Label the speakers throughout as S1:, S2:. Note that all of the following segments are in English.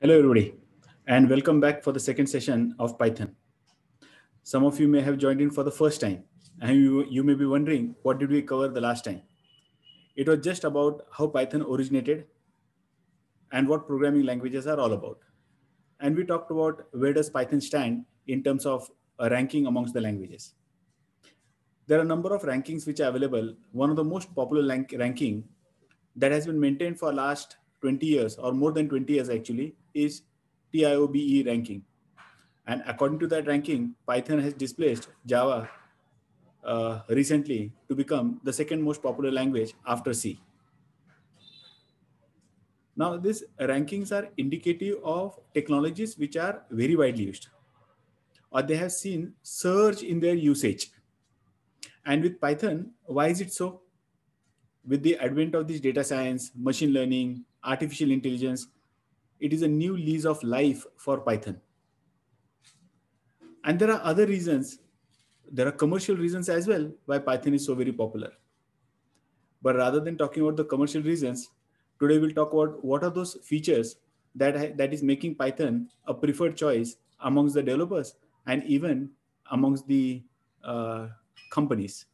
S1: Hello everybody, and welcome back for the second session of Python. Some of you may have joined in for the first time, and you may be wondering, what did we cover the last time? It was just about how Python originated and what programming languages are all about. And we talked about where does Python stand in terms of a ranking amongst the languages. There are a number of rankings which are available. One of the most popular ranking that has been maintained for last 20 years or more than 20 years actually is TIOBE ranking. And according to that ranking, Python has displaced Java recently to become the second most popular language after C. Now, these rankings are indicative of technologies which are very widely used, or they have seen surge in their usage. And with Python, why is it so? With the advent of this data science, machine learning, artificial intelligence, it is a new lease of life for Python. And there are other reasons. There are commercial reasons as well why Python is so very popular. But rather than talking about the commercial reasons, today we'll talk about what are those features that is making Python a preferred choice amongst the developers and even amongst the companies.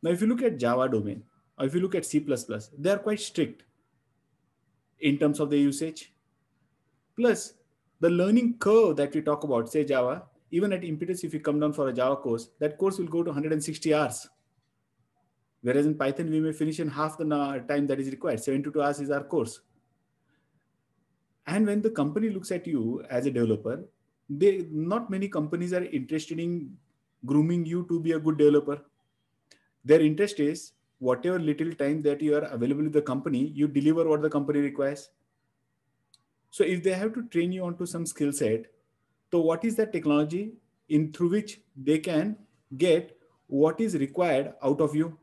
S1: Now, if you look at Java domain, or if you look at C++, they are quite strict in terms of the usage. Plus, the learning curve that we talk about, say Java, even at Impetus, if you come down for a Java course, that course will go to 160 hours. Whereas in Python, we may finish in half the time that is required. 72 hours is our course. And when the company looks at you as a developer, not many companies are interested in grooming you to be a good developer. Their interest is whatever little time that you are available with the company, you deliver what the company requires. So if they have to train you onto some skill set, so what is that technology through which they can get what is required out of you?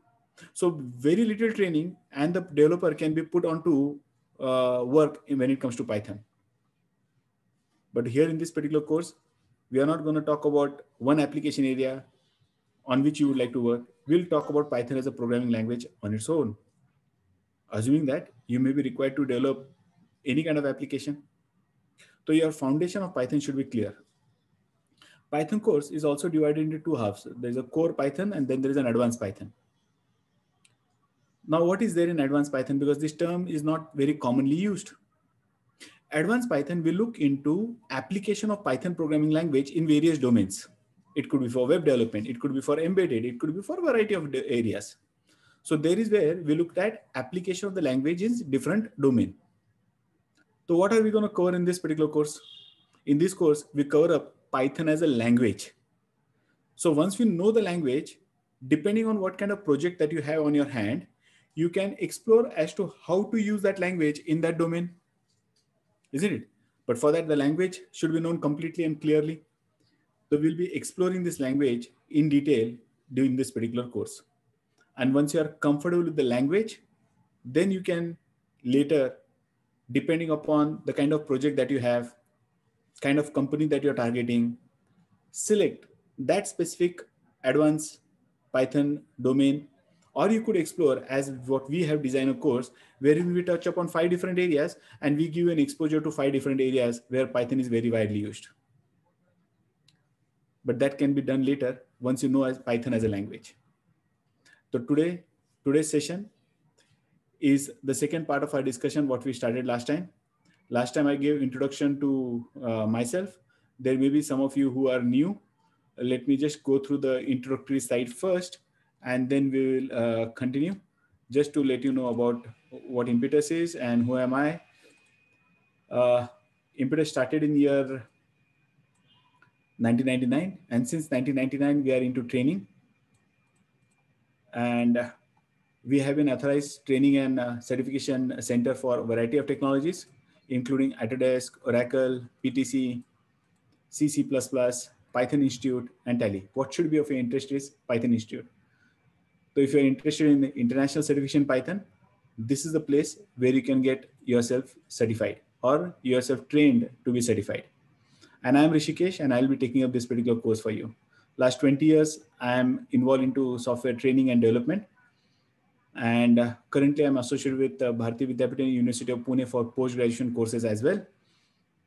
S1: So very little training and the developer can be put onto work when it comes to Python. But here in this particular course, we are not going to talk about one application area on which you would like to work. We'll talk about Python as a programming language on its own. Assuming that you may be required to develop any kind of application. So your foundation of Python should be clear. Python course is also divided into two halves. There's a core Python and then there is an advanced Python. Now, what is there in advanced Python? Because this term is not very commonly used. Advanced Python will look into application of Python programming language in various domains. It could be for web development, it could be for embedded, it could be for a variety of areas. So there is where we looked at application of the language in different domain. So what are we going to cover in this particular course? In this course, we cover up Python as a language. So once we know the language, depending on what kind of project that you have on your hand, you can explore as to how to use that language in that domain, isn't it? But for that, the language should be known completely and clearly. So we'll be exploring this language in detail during this particular course. And once you are comfortable with the language, then you can later, depending upon the kind of project that you have, kind of company that you're targeting, select that specific advanced Python domain, or you could explore as what we have designed a course wherein we touch upon 5 different areas and we give an exposure to 5 different areas where Python is very widely used. But that can be done later once you know Python as a language. So today's session is the second part of our discussion, what we started last time. Last time I gave introduction to myself. There may be some of you who are new. Let me just go through the introductory slide first, and then we will continue. Just to let you know about what Impetus is and who am I. Impetus started in year 1999, and since 1999 we are into training, and we have an authorized training and certification center for a variety of technologies, including Autodesk, Oracle, PTC, C++, Python Institute, and Tally. What should be of your interest is Python Institute. So if you're interested in the international certification Python, this is the place where you can get yourself certified or yourself trained to be certified. And I'm Rishikesh, and I'll be taking up this particular course for you. Last 20 years, I'm involved into software training and development. And currently I'm associated with Bharati Vidyapeeth University of Pune for post-graduation courses as well.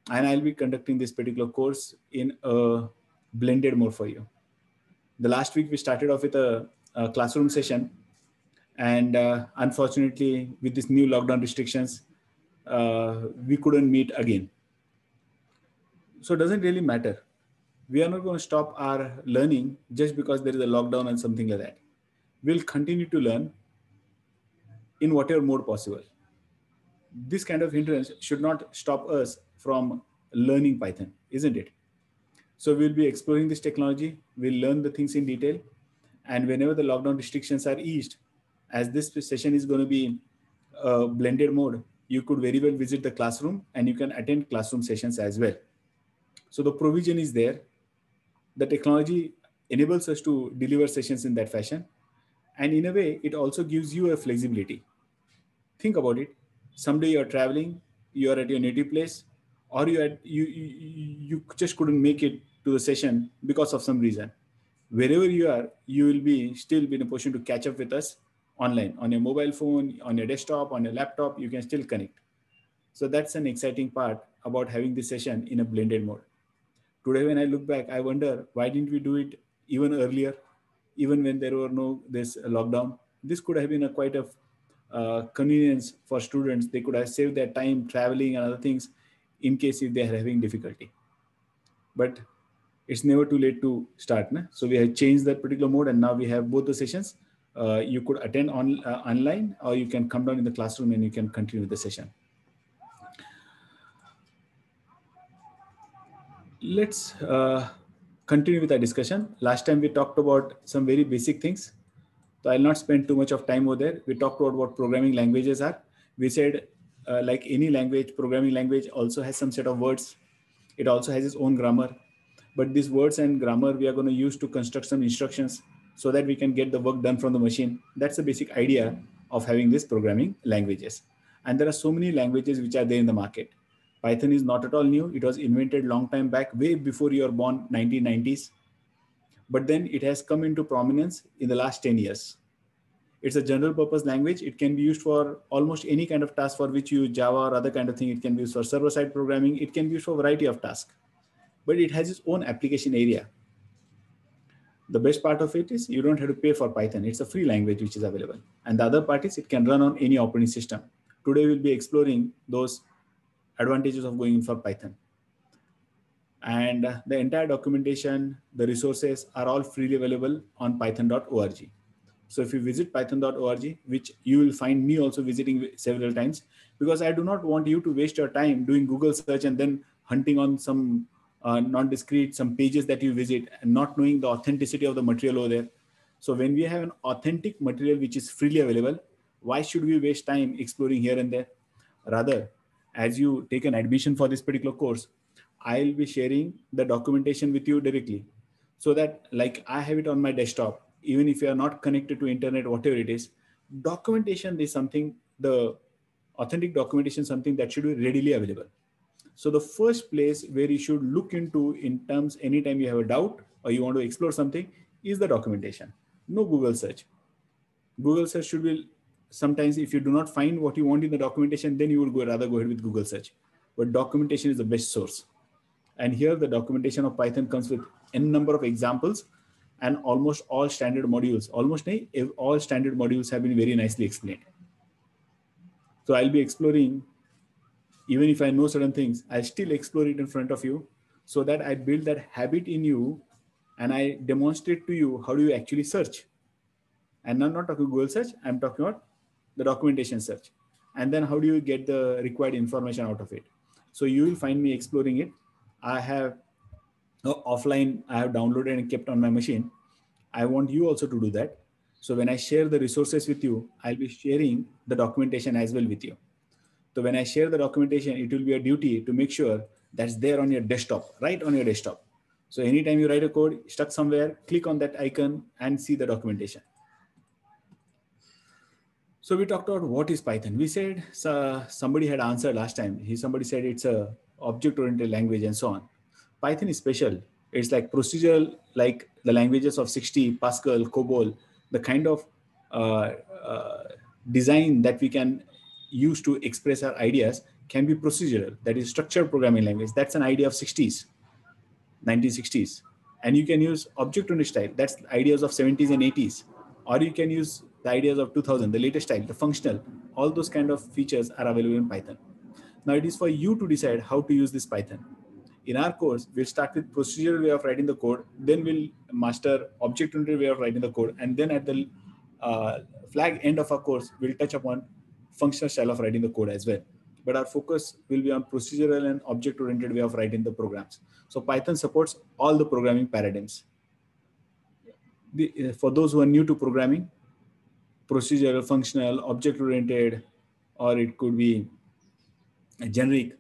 S1: And I'll be conducting this particular course in a blended mode for you. The last week we started off with a classroom session, and unfortunately with this new lockdown restrictions, we couldn't meet again. So it doesn't really matter. We are not going to stop our learning just because there is a lockdown and something like that. We'll continue to learn in whatever mode possible. This kind of hindrance should not stop us from learning Python, isn't it? So we'll be exploring this technology, we'll learn the things in detail, and whenever the lockdown restrictions are eased, as this session is going to be a blended mode, you could very well visit the classroom and you can attend classroom sessions as well. So the provision is there. The technology enables us to deliver sessions in that fashion. And in a way, it also gives you a flexibility. Think about it. Someday you're traveling, you're at your native place, or you just couldn't make it to the session because of some reason. Wherever you are, you will be still be in a position to catch up with us online, on your mobile phone, on your desktop, on your laptop, you can still connect. So that's an exciting part about having this session in a blended mode. Today, when I look back, I wonder, why didn't we do it even earlier, even when there were no this lockdown? This could have been a quite a convenience for students. They could have saved their time traveling and other things in case if they are having difficulty. But it's never too late to start. Na? So we have changed that particular mode, and now we have both the sessions. You could attend online, or you can come down in the classroom and you can continue the session. Let's continue with our discussion. Last time we talked about some very basic things. So I'll not spend too much of time over there. We talked about what programming languages are. We said like any language, programming language also has some set of words. It also has its own grammar. But these words and grammar we are going to use to construct some instructions so that we can get the work done from the machine. That's the basic idea of having these programming languages. And there are so many languages which are there in the market. Python is not at all new. It was invented long time back, way before you were born, 1990s. But then it has come into prominence in the last 10 years. It's a general purpose language. It can be used for almost any kind of task for which you use Java or other kind of thing. It can be used for server-side programming. It can be used for a variety of tasks. But it has its own application area. The best part of it is you don't have to pay for Python. It's a free language which is available. And the other part is it can run on any operating system. Today we'll be exploring those advantages of going in for Python. And the entire documentation, the resources are all freely available on python.org. So if you visit python.org, which you will find me also visiting several times, because I do not want you to waste your time doing Google search and then hunting on some non-discrete, some pages that you visit and not knowing the authenticity of the material over there. So when we have an authentic material which is freely available, why should we waste time exploring here and there? Rather, as you take an admission for this particular course, I'll be sharing the documentation with you directly so that like I have it on my desktop, even if you are not connected to internet, whatever it is, documentation is something, the authentic documentation is something that should be readily available. So the first place where you should look into in terms, anytime you have a doubt or you want to explore something is the documentation. No Google search. Google search should be sometimes if you do not find what you want in the documentation, then you would rather go ahead with Google search. But documentation is the best source. And here the documentation of Python comes with n number of examples and almost all standard modules, all standard modules have been very nicely explained. So I'll be exploring, even if I know certain things, I'll still explore it in front of you so that I build that habit in you and I demonstrate to you how do you actually search. And I'm not talking Google search, I'm talking about the documentation search. And then how do you get the required information out of it? So you will find me exploring it. I have offline, I have downloaded and kept on my machine. I want you also to do that. So when I share the resources with you, I'll be sharing the documentation as well with you. So when I share the documentation, it will be a duty to make sure that's there on your desktop, right on your desktop. So anytime you write a code stuck somewhere, click on that icon and see the documentation. So we talked about what is Python. We said somebody had answered last time. Somebody said it's a object-oriented language and so on. Python is special. It's like procedural, like the languages of 60, Pascal, COBOL, the kind of design that we can use to express our ideas can be procedural, that is structured programming language. That's an idea of 60s, 1960s. And you can use object-oriented style. That's ideas of 70s and 80s. Or you can use the ideas of 2000, the latest style, the functional. All those kind of features are available in Python. Now it is for you to decide how to use this Python. In our course, we'll start with procedural way of writing the code, then we'll master object-oriented way of writing the code, and then at the flag end of our course, we'll touch upon functional style of writing the code as well. But our focus will be on procedural and object-oriented way of writing the programs. So Python supports all the programming paradigms. For those who are new to programming, procedural, functional, object-oriented, or it could be generic.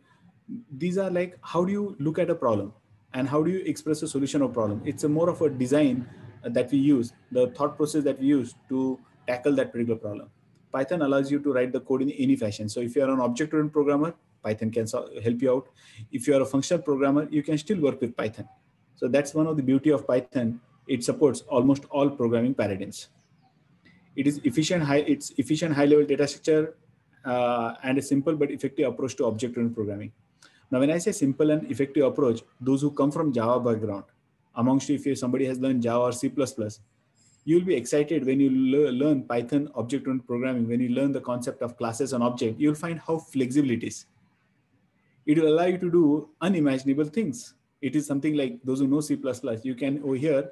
S1: These are like, how do you look at a problem and how do you express a solution of problem? It's a more of a design that we use, the thought process that we use to tackle that particular problem. Python allows you to write the code in any fashion. So if you are an object-oriented programmer, Python can help you out. If you are a functional programmer, you can still work with Python. So that's one of the beauty of Python. It supports almost all programming paradigms. It is efficient, high-level data structure, and a simple but effective approach to object-oriented programming. Now, when I say simple and effective approach, those who come from Java background, amongst you, if somebody has learned Java or C++, you'll be excited when you learn Python object-oriented programming. When you learn the concept of classes and object, you'll find how flexible it is. It will allow you to do unimaginable things. It is something like those who know C++, you can over here,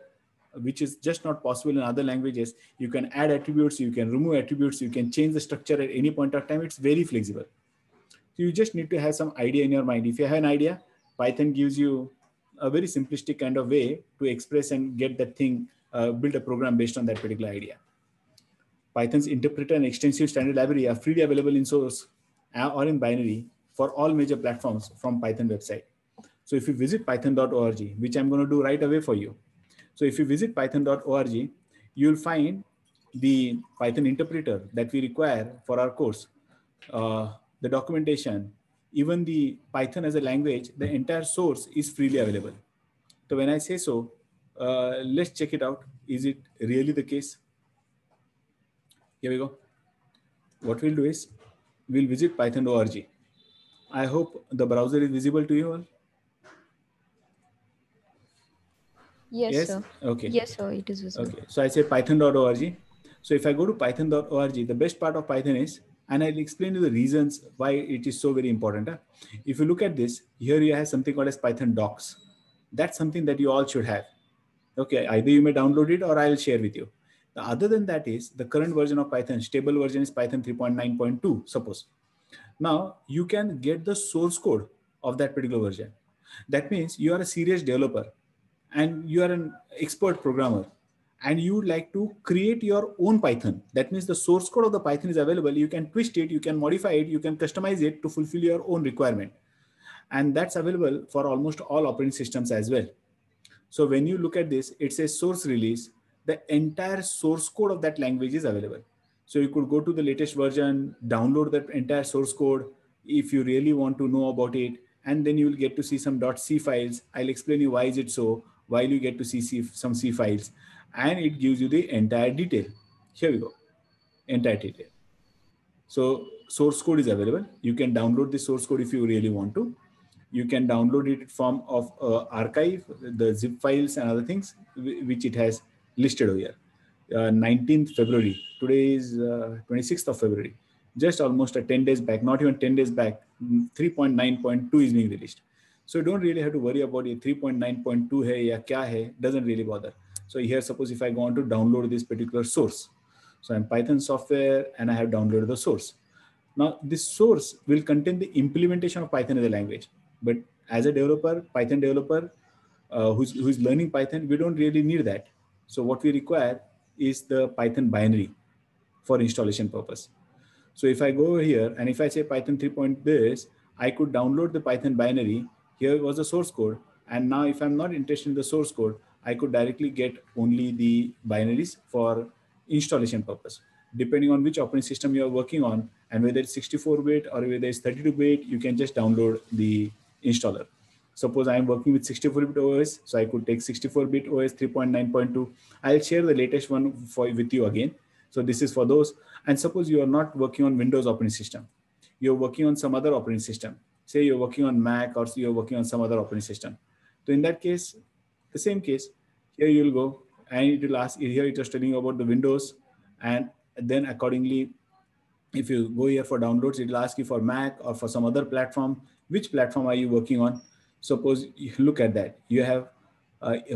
S1: which is just not possible in other languages. You can add attributes, you can remove attributes, you can change the structure at any point of time. It's very flexible. So you just need to have some idea in your mind. If you have an idea, Python gives you a very simplistic kind of way to express and get that thing, build a program based on that particular idea. Python's interpreter and extensive standard library are freely available in source or in binary for all major platforms from Python website. So if you visit python.org, which I'm going to do right away for you. So if you visit python.org, you'll find the Python interpreter that we require for our course, the documentation, even the Python as a language, the entire source is freely available. So when I say so, let's check it out. Is it really the case? Here we go. What we'll do is we'll visit python.org. I hope the browser is visible to you all.
S2: Yes, sir.
S1: Okay.
S2: Yes, sir, it is visible.
S1: Okay. So I say python.org. So if I go to python.org, the best part of Python is, and I'll explain you the reasons why it is so very important. If you look at this, here you have something called as Python docs. That's something that you all should have. Okay, either you may download it or I'll share with you. Other than that is the current version of Python, stable version is Python 3.9.2, suppose. Now you can get the source code of that particular version. That means you are a serious developer and you are an expert programmer and you would like to create your own Python. That means the source code of the Python is available. You can twist it, you can modify it, you can customize it to fulfill your own requirement. And that's available for almost all operating systems as well. So when you look at this, it says source release, the entire source code of that language is available. So you could go to the latest version, download that entire source code if you really want to know about it. And then you will get to see some .c files. I'll explain you why is it so, while you get to see some C files. And it gives you the entire detail. Here we go, entire detail. So source code is available. You can download the source code if you really want to. You can download it in form of archive, the zip files and other things, which it has listed over here. 19th February, today is 26th of February, just almost 10 days back, not even 10 days back, 3.9.2 is being released. So you don't really have to worry about it. 3.9.2 hai ya kya hai, doesn't really bother. So here, suppose if I go on to download this particular source. So I'm Python software and I have downloaded the source. Now this source will contain the implementation of Python as a language. But as a developer, Python developer who's learning Python, we don't really need that. So what we require is the Python binary for installation purpose. So if I go over here and if I say Python 3.this, I could download the Python binary. Here was the source code. And now if I'm not interested in the source code, I could directly get only the binaries for installation purpose. Depending on which operating system you are working on and whether it's 64-bit or whether it's 32-bit, you can just download the installer. Suppose I'm working with 64-bit OS, so I could take 64-bit OS 3.9.2. I'll share the latest one with you again. So this is for those. And suppose you are not working on Windows operating system. you're working on some other operating system. Say you're working on Mac or you're working on some other operating system. So in that case, the same case, here you'll go and it will ask, here it was telling you about the Windows, and then accordingly, if you go here for downloads, it will ask you for Mac or for some other platform. Which platform are you working on? Suppose you look at that. You have,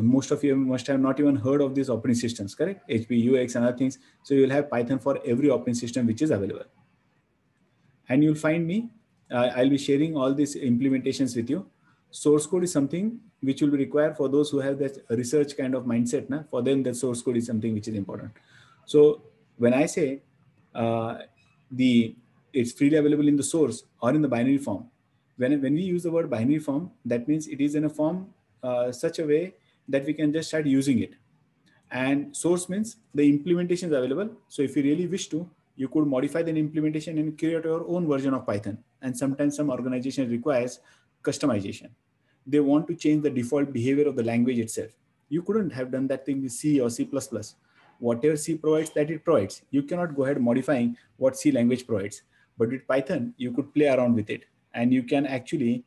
S1: most of you must have not even heard of these operating systems, correct? HP, UX and other things. So you will have Python for every operating system which is available. And you'll find me, I'll be sharing all these implementations with you. Source code is something which will be required for those who have that research kind of mindset. For them, the source code is something which is important. So when I say it's freely available in the source or in the binary form, when we use the word binary form, that means it is in a form such a way that we can just start using it. And source means the implementation is available. So if you really wish to, you could modify the implementation and create your own version of Python. And sometimes some organization requires customization. They want to change the default behavior of the language itself. You couldn't have done that thing with C or C++. Whatever C provides, that it provides. You cannot go ahead modifying what C language provides. But with Python, you could play around with it. And you can actually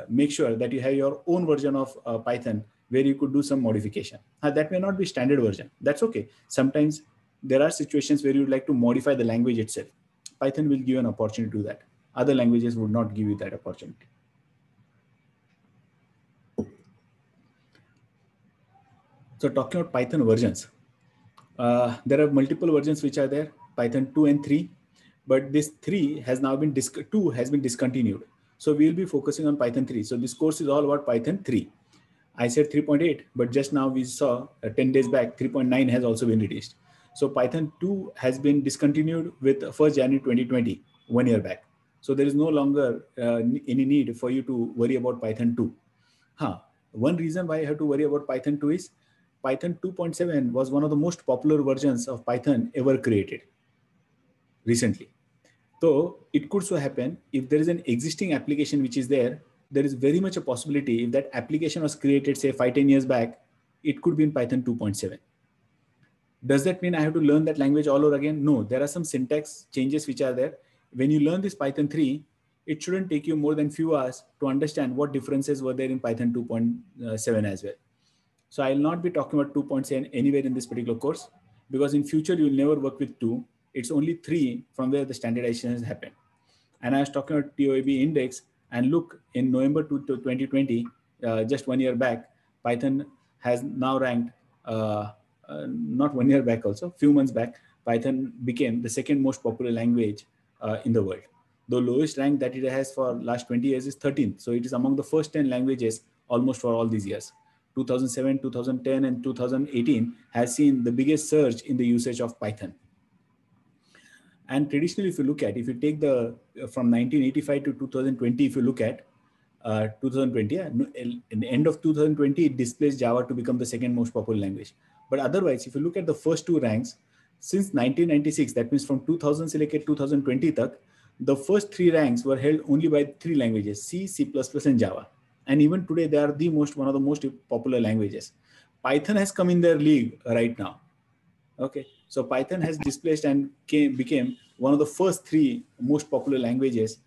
S1: make sure that you have your own version of Python where you could do some modification. That may not be standard version. That's okay. Sometimes there are situations where you would like to modify the language itself. Python will give you an opportunity to do that. Other languages would not give you that opportunity. So talking about Python versions, there are multiple versions which are there, Python 2 and 3, but this 3 has now been, 2 has been discontinued. So we'll be focusing on Python 3. So this course is all about Python 3. I said 3.8, but just now we saw 10 days back, 3.9 has also been released. So Python 2 has been discontinued with 1st January 2020, 1 year back. So there is no longer any need for you to worry about Python 2. One reason why I have to worry about Python 2 is Python 2.7 was one of the most popular versions of Python ever created recently. So it could so happen if there is an existing application which is there, there is very much a possibility if that application was created, say 5-10 years back, it could be in Python 2.7. Does that mean I have to learn that language all over again? No, there are some syntax changes which are there. When you learn this Python 3, it shouldn't take you more than few hours to understand what differences were there in Python 2.7 as well. So I'll not be talking about 2.7 anywhere in this particular course, because in future you'll never work with 2. It's only 3 from where the standardization has happened. And I was talking about TOAB index, and look, in November 2020, just 1 year back, Python has now ranked, not 1 year back also, few months back, Python became the second most popular language in the world. The lowest rank that it has for last 20 years is 13th. So it is among the first 10 languages almost for all these years. 2007, 2010, and 2018 has seen the biggest surge in the usage of Python. And traditionally, if you look at, if you take the from 1985 to 2020, if you look at 2020, in the end of 2020, it displaced Java to become the second most popular language. But otherwise, if you look at the first 2 ranks, since 1996, that means from 2000 se leke 2020 tak, the first 3 ranks were held only by 3 languages, C, C++, and Java. And even today, they are one of the most popular languages. Python has come in their league right now. Okay, so Python has displaced and became one of the first 3 most popular languages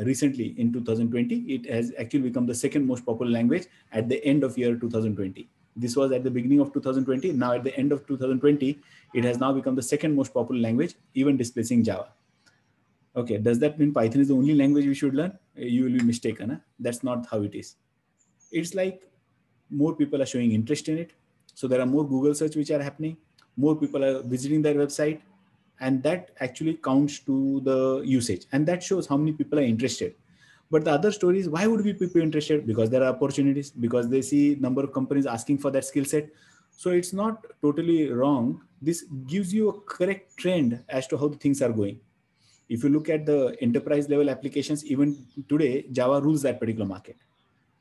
S1: recently in 2020. It has actually become the second most popular language at the end of year 2020. This was at the beginning of 2020. Now at the end of 2020, it has now become the second most popular language, even displacing Java. Okay, does that mean Python is the only language we should learn? You will be mistaken. Huh? That's not how it is. It's like more people are showing interest in it. So there are more Google search which are happening. More people are visiting their website. And that actually counts to the usage. And that shows how many people are interested. But the other story is, why would be people interested? Because there are opportunities, because they see number of companies asking for that skill set. So it's not totally wrong. This gives you a correct trend as to how the things are going. If you look at the enterprise level applications, even today, Java rules that particular market.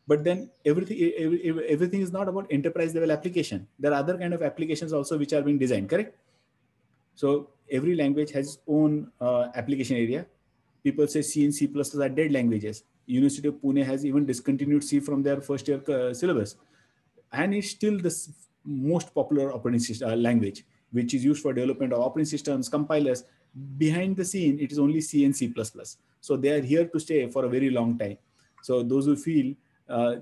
S1: But then everything is not about enterprise level application. There are other kind of applications also which are being designed, correct? So every language has its own application area. People say C and C++ are dead languages. University of Pune has even discontinued C from their first year syllabus. And it's still the most popular operating system, language, which is used for development of operating systems, compilers. behind the scene, it is only C and C++. So they are here to stay for a very long time. So those who feel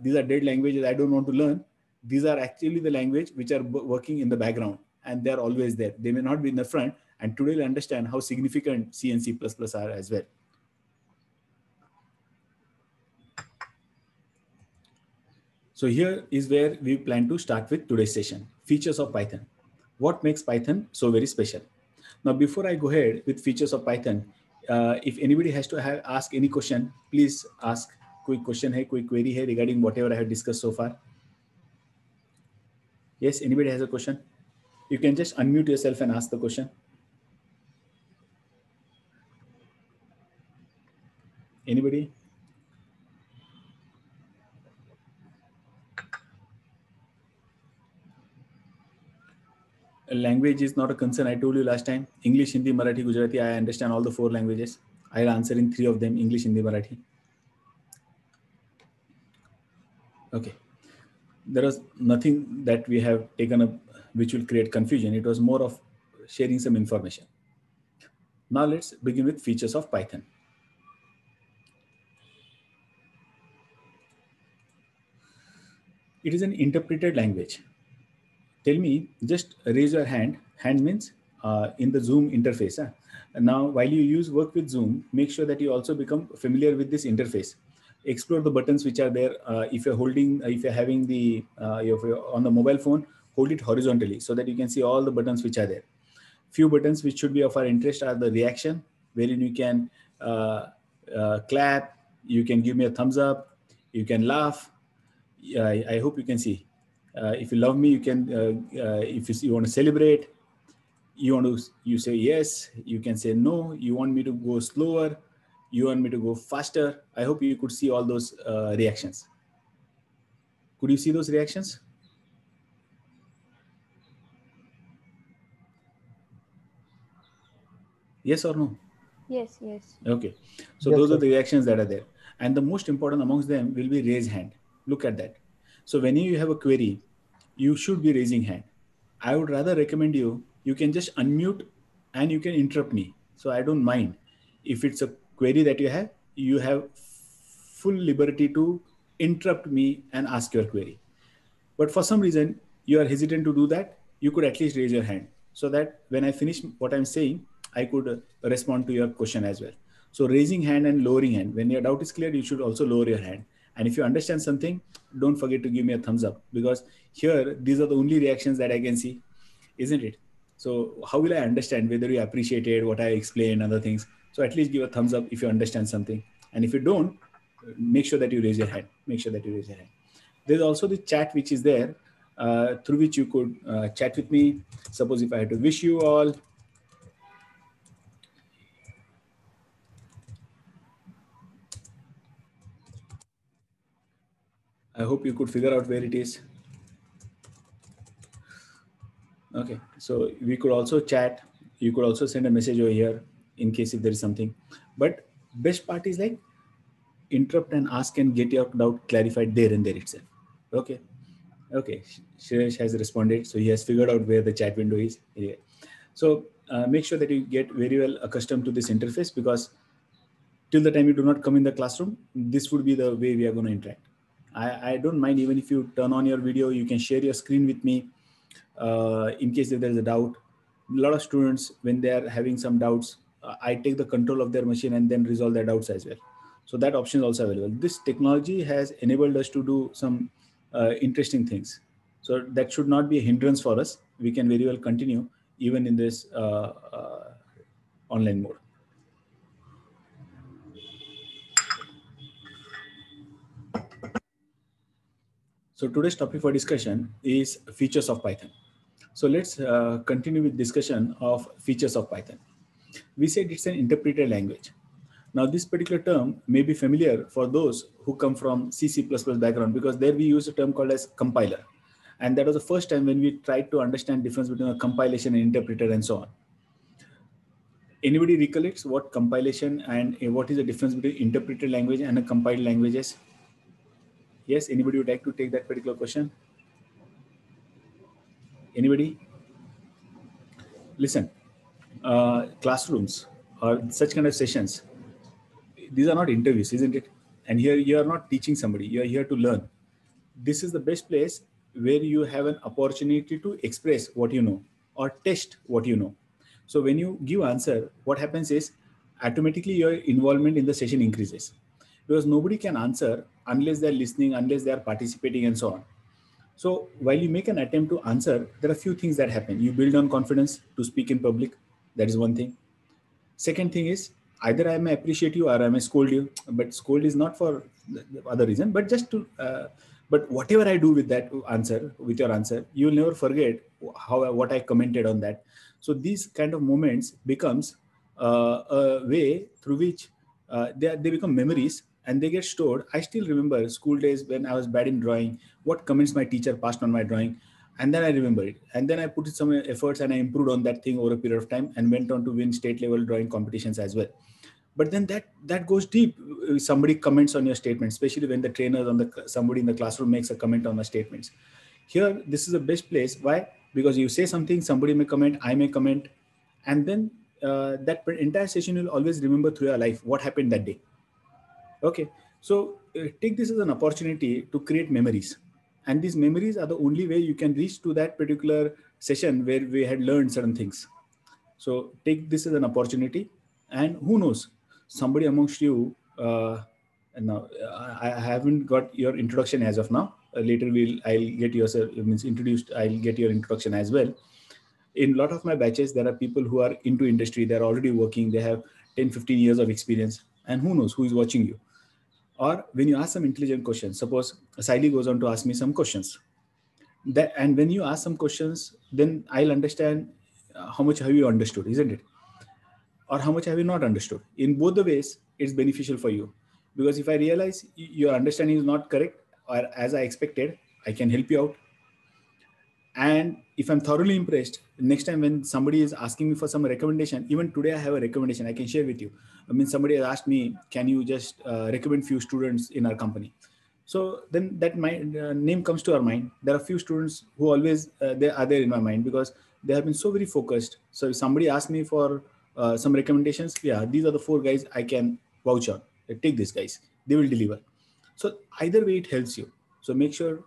S1: these are dead languages, I don't want to learn, these are actually the language which are working in the background, and they're always there. They may not be in the front, and today you'll understand how significant C and C++ are as well. So here is where we plan to start with today's session, features of Python. What makes Python so very special? Now, before I go ahead with features of Python, if anybody has to ask any question, please ask. Quick question hai, quick query hai regarding whatever I have discussed so far. Yes, anybody has a question? You can just unmute yourself and ask the question. Anybody? Language is not a concern. I told you last time, English, Hindi, Marathi, Gujarati, I understand all the 4 languages. I'll answer in 3 of them, English, Hindi, Marathi. Okay. There was nothing that we have taken up which will create confusion. It was more of sharing some information. Now let's begin with features of Python. It is an interpreted language. Tell me, just raise your hand. Hand means in the Zoom interface. Now, while you work with Zoom, make sure that you also become familiar with this interface. Explore the buttons which are there. If you're holding, if you're having the, if you're on the mobile phone, hold it horizontally so that you can see all the buttons which are there. Few buttons which should be of our interest are the reaction, wherein you can clap, you can give me a thumbs up, you can laugh. I hope you can see. If you love me, you can, if you want to celebrate, you say yes, you can say no, you want me to go slower, you want me to go faster. I hope you could see all those reactions. Could you see those reactions? Yes or no?
S2: Yes, yes.
S1: Okay. So
S3: Yes,
S1: those
S3: sir.
S1: are the reactions that are there. And the most important amongst them will be raise hand. Look at that. So when you have a query, you should be raising hand. I would rather recommend you can just unmute and you can interrupt me. So I don't mind. If it's a query that you have full liberty to interrupt me and ask your query. But for some reason, you are hesitant to do that, you could at least raise your hand so that when I finish what I'm saying, I could respond to your question as well. So raising hand and lowering hand, when your doubt is clear, you should also lower your hand. And if you understand something, don't forget to give me a thumbs up, because here, these are the only reactions that I can see, isn't it? So how will I understand whether you appreciated what I explained, other things? So at least give a thumbs up if you understand something. And if you don't, make sure that you raise your hand. Make sure that you raise your hand. There's also the chat which is there, through which you could chat with me. Suppose if I had to wish you all. I hope you could figure out where it is. Okay, so we could also chat. You could also send a message over here in case if there is something. But best part is like interrupt and ask and get your doubt clarified there and there itself. Okay. Okay, Shreyash has responded. So he has figured out where the chat window is. Anyway. So make sure that you get very well accustomed to this interface, because till the time you do not come in the classroom, this would be the way we are going to interact. I don't mind even if you turn on your video, you can share your screen with me in case if there is a doubt. A lot of students, when they are having some doubts, I take the control of their machine and then resolve their doubts as well. So that option is also available. This technology has enabled us to do some interesting things. So that should not be a hindrance for us. We can very well continue even in this online mode. So today's topic for discussion is features of Python. So let's continue with discussion of features of Python. We said it's an interpreted language. Now this particular term may be familiar for those who come from C++ background, because there we use a term called as compiler. And that was the first time when we tried to understand difference between a compilation and interpreter and so on. Anybody recollects what compilation and what is the difference between interpreted language and a compiled languages? Yes, anybody would like to take that particular question? Anybody? Listen, classrooms or such kind of sessions, these are not interviews, isn't it? And here you are not teaching somebody, you are here to learn. This is the best place where you have an opportunity to express what you know or test what you know. So when you give answer, what happens is automatically your involvement in the session increases, because nobody can answer unless they're listening, unless they are participating, and so on. So while you make an attempt to answer, there are a few things that happen. You build on confidence to speak in public. That is one thing. Second thing is, either I may appreciate you or I may scold you, but scold is not for the other reason, but just to, but whatever I do with that answer, with your answer, you will never forget what I commented on that. So these kind of moments becomes a way through which they become memories and they get stored. I still remember school days when I was bad in drawing, what comments my teacher passed on my drawing, and then I remember it, and then I put in some efforts and I improved on that thing over a period of time and went on to win state level drawing competitions as well. But then that goes deep. Somebody comments on your statement, especially when the trainer on the somebody in the classroom makes a comment on the statements. Here this is the best place. Why? Because you say something, somebody may comment, I may comment, and then that entire session you'll always remember through your life what happened that day. Okay, so take this as an opportunity to create memories, and these memories are the only way you can reach to that particular session where we had learned certain things. So take this as an opportunity, and who knows, somebody amongst you. And now I haven't got your introduction as of now. Later I'll get yourself means introduced. I'll get your introduction as well. In a lot of my batches, there are people who are into industry. They're already working. They have 10, 15 years of experience, and who knows who is watching you. Or when you ask some intelligent questions, suppose Saili goes on to ask me some questions. And when you ask some questions, then I'll understand how much have you understood, isn't it? Or how much have you not understood? In both the ways, it's beneficial for you. Because if I realize your understanding is not correct or as I expected, I can help you out. And if I'm thoroughly impressed, next time when somebody is asking me for some recommendation, even today I have a recommendation I can share with you. I mean, somebody has asked me, can you just recommend few students in our company? So then that my name comes to our mind. There are few students who always they are there in my mind because they have been so very focused. So if somebody asks me for some recommendations, yeah, these are the 4 guys I can vouch on. Take these guys, they will deliver. So either way it helps you. So make sure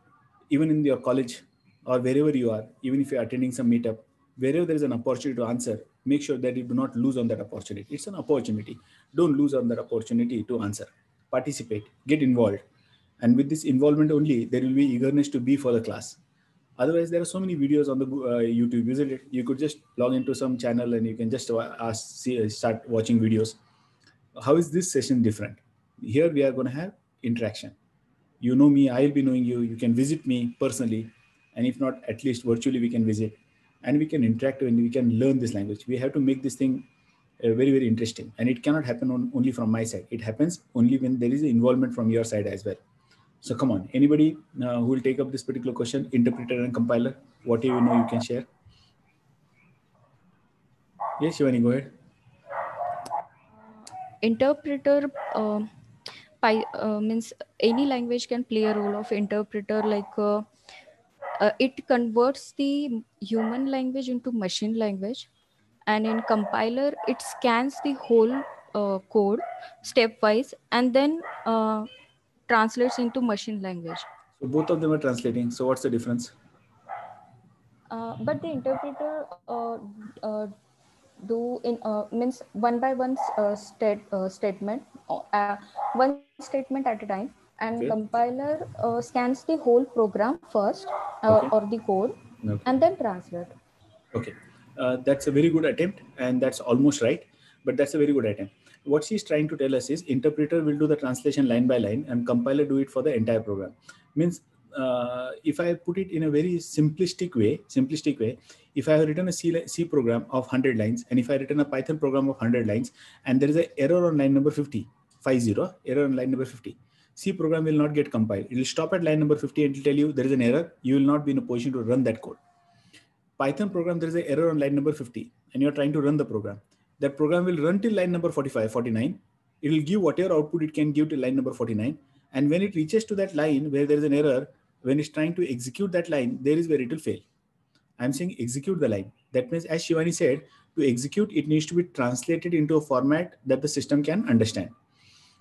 S1: even in your college or wherever you are, even if you're attending some meetup, wherever there is an opportunity to answer, make sure that you do not lose on that opportunity. It's an opportunity. Don't lose on that opportunity to answer. Participate, get involved. And with this involvement only, there will be eagerness to be for the class. Otherwise, there are so many videos on the YouTube, isn't it? You could just log into some channel and you can just start watching videos. How is this session different? Here we are going to have interaction. You know me, I'll be knowing you. You can visit me personally. And if not, at least virtually we can visit. And we can interact and we can learn this language. We have to make this thing very, very interesting. And it cannot happen only from my side. It happens only when there is involvement from your side as well. So come on, anybody who will take up this particular question, interpreter and compiler, whatever you know you can share. Yes, Shivani, go ahead.
S2: Interpreter means any language can play a role of interpreter, like it converts the human language into machine language, and in compiler it scans the whole code stepwise and then translates into machine language.
S1: So both of them are translating. So what's the difference?
S2: But the interpreter do in means one by one statement, one statement at a time, and
S1: Okay.
S2: compiler scans the whole program first
S1: Okay.
S2: or the code,
S1: Okay.
S2: and then translate.
S1: Okay, that's a very good attempt, and that's almost right, but that's a very good attempt. What she's trying to tell us is interpreter will do the translation line by line and compiler do it for the entire program. Means if I put it in a very simplistic way, if I have written a C program of 100 lines, and if I written a Python program of 100 lines, and there is an error on line number 50, error on line number 50, C program will not get compiled. It will stop at line number 50 and it will tell you there is an error. You will not be in a position to run that code. Python program, there is an error on line number 50 and you're trying to run the program. That program will run till line number 45, 49. It will give whatever output it can give till line number 49. And when it reaches to that line where there is an error, when it's trying to execute that line, there is where it will fail. I'm saying execute the line. That means, as Shivani said, To execute, it needs to be translated into a format that the system can understand.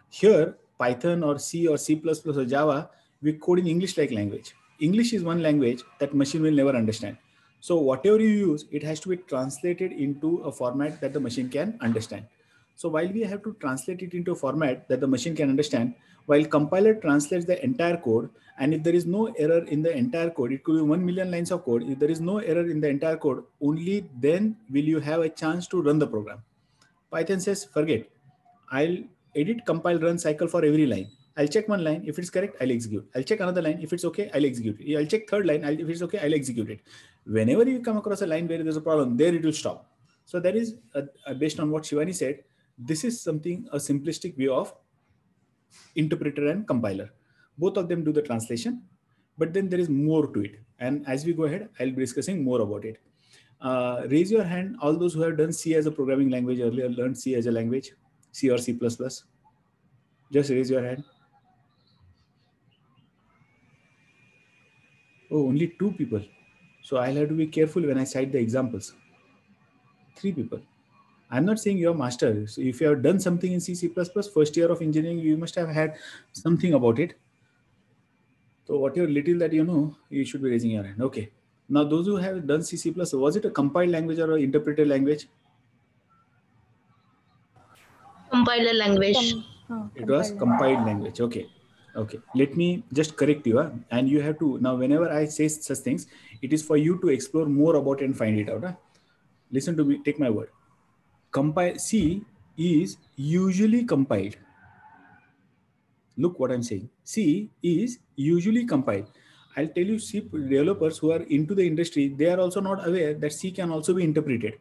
S1: Here, Python or C or C++ or Java, we code in English-like language. English is one language that machine will never understand. So whatever you use, it has to be translated into a format that the machine can understand. So while we have to translate it into a format that the machine can understand, while compiler translates the entire code, and if there is no error in the entire code, it could be 1 million lines of code. If there is no error in the entire code, only then will you have a chance to run the program. Python says, forget, I'll edit, compile, run cycle for every line. I'll check one line. If it's correct, I'll execute. I'll check another line. If it's okay, I'll execute it. I'll check third line. If it's okay, I'll execute it. Whenever you come across a line where there's a problem, there it will stop. So that is based on what Shivani said. This is something, a simplistic view of interpreter and compiler. Both of them do the translation, but then there is more to it. And as we go ahead, I'll be discussing more about it. Raise your hand, all those who have done C as a programming language earlier, learned C as a language, C or C++. Just raise your hand. Oh, only 2 people. So I'll have to be careful when I cite the examples. 3 people. I'm not saying you're master. So if you have done something in C, C++, first year of engineering, you must have had something about it. So whatever little that you know, you should be raising your hand. Okay. Now those who have done C, C++, was it a compiled language or an interpreted language?
S3: Compiler language.
S1: It was compiled language. Okay. Okay. Let me just correct you. And you have to, now whenever I say such things, it is for you to explore more about it and find it out. Listen to me, take my word. C is usually compiled. Look what I'm saying. C is usually compiled. I'll tell you, C developers who are into the industry, they are also not aware that C can also be interpreted.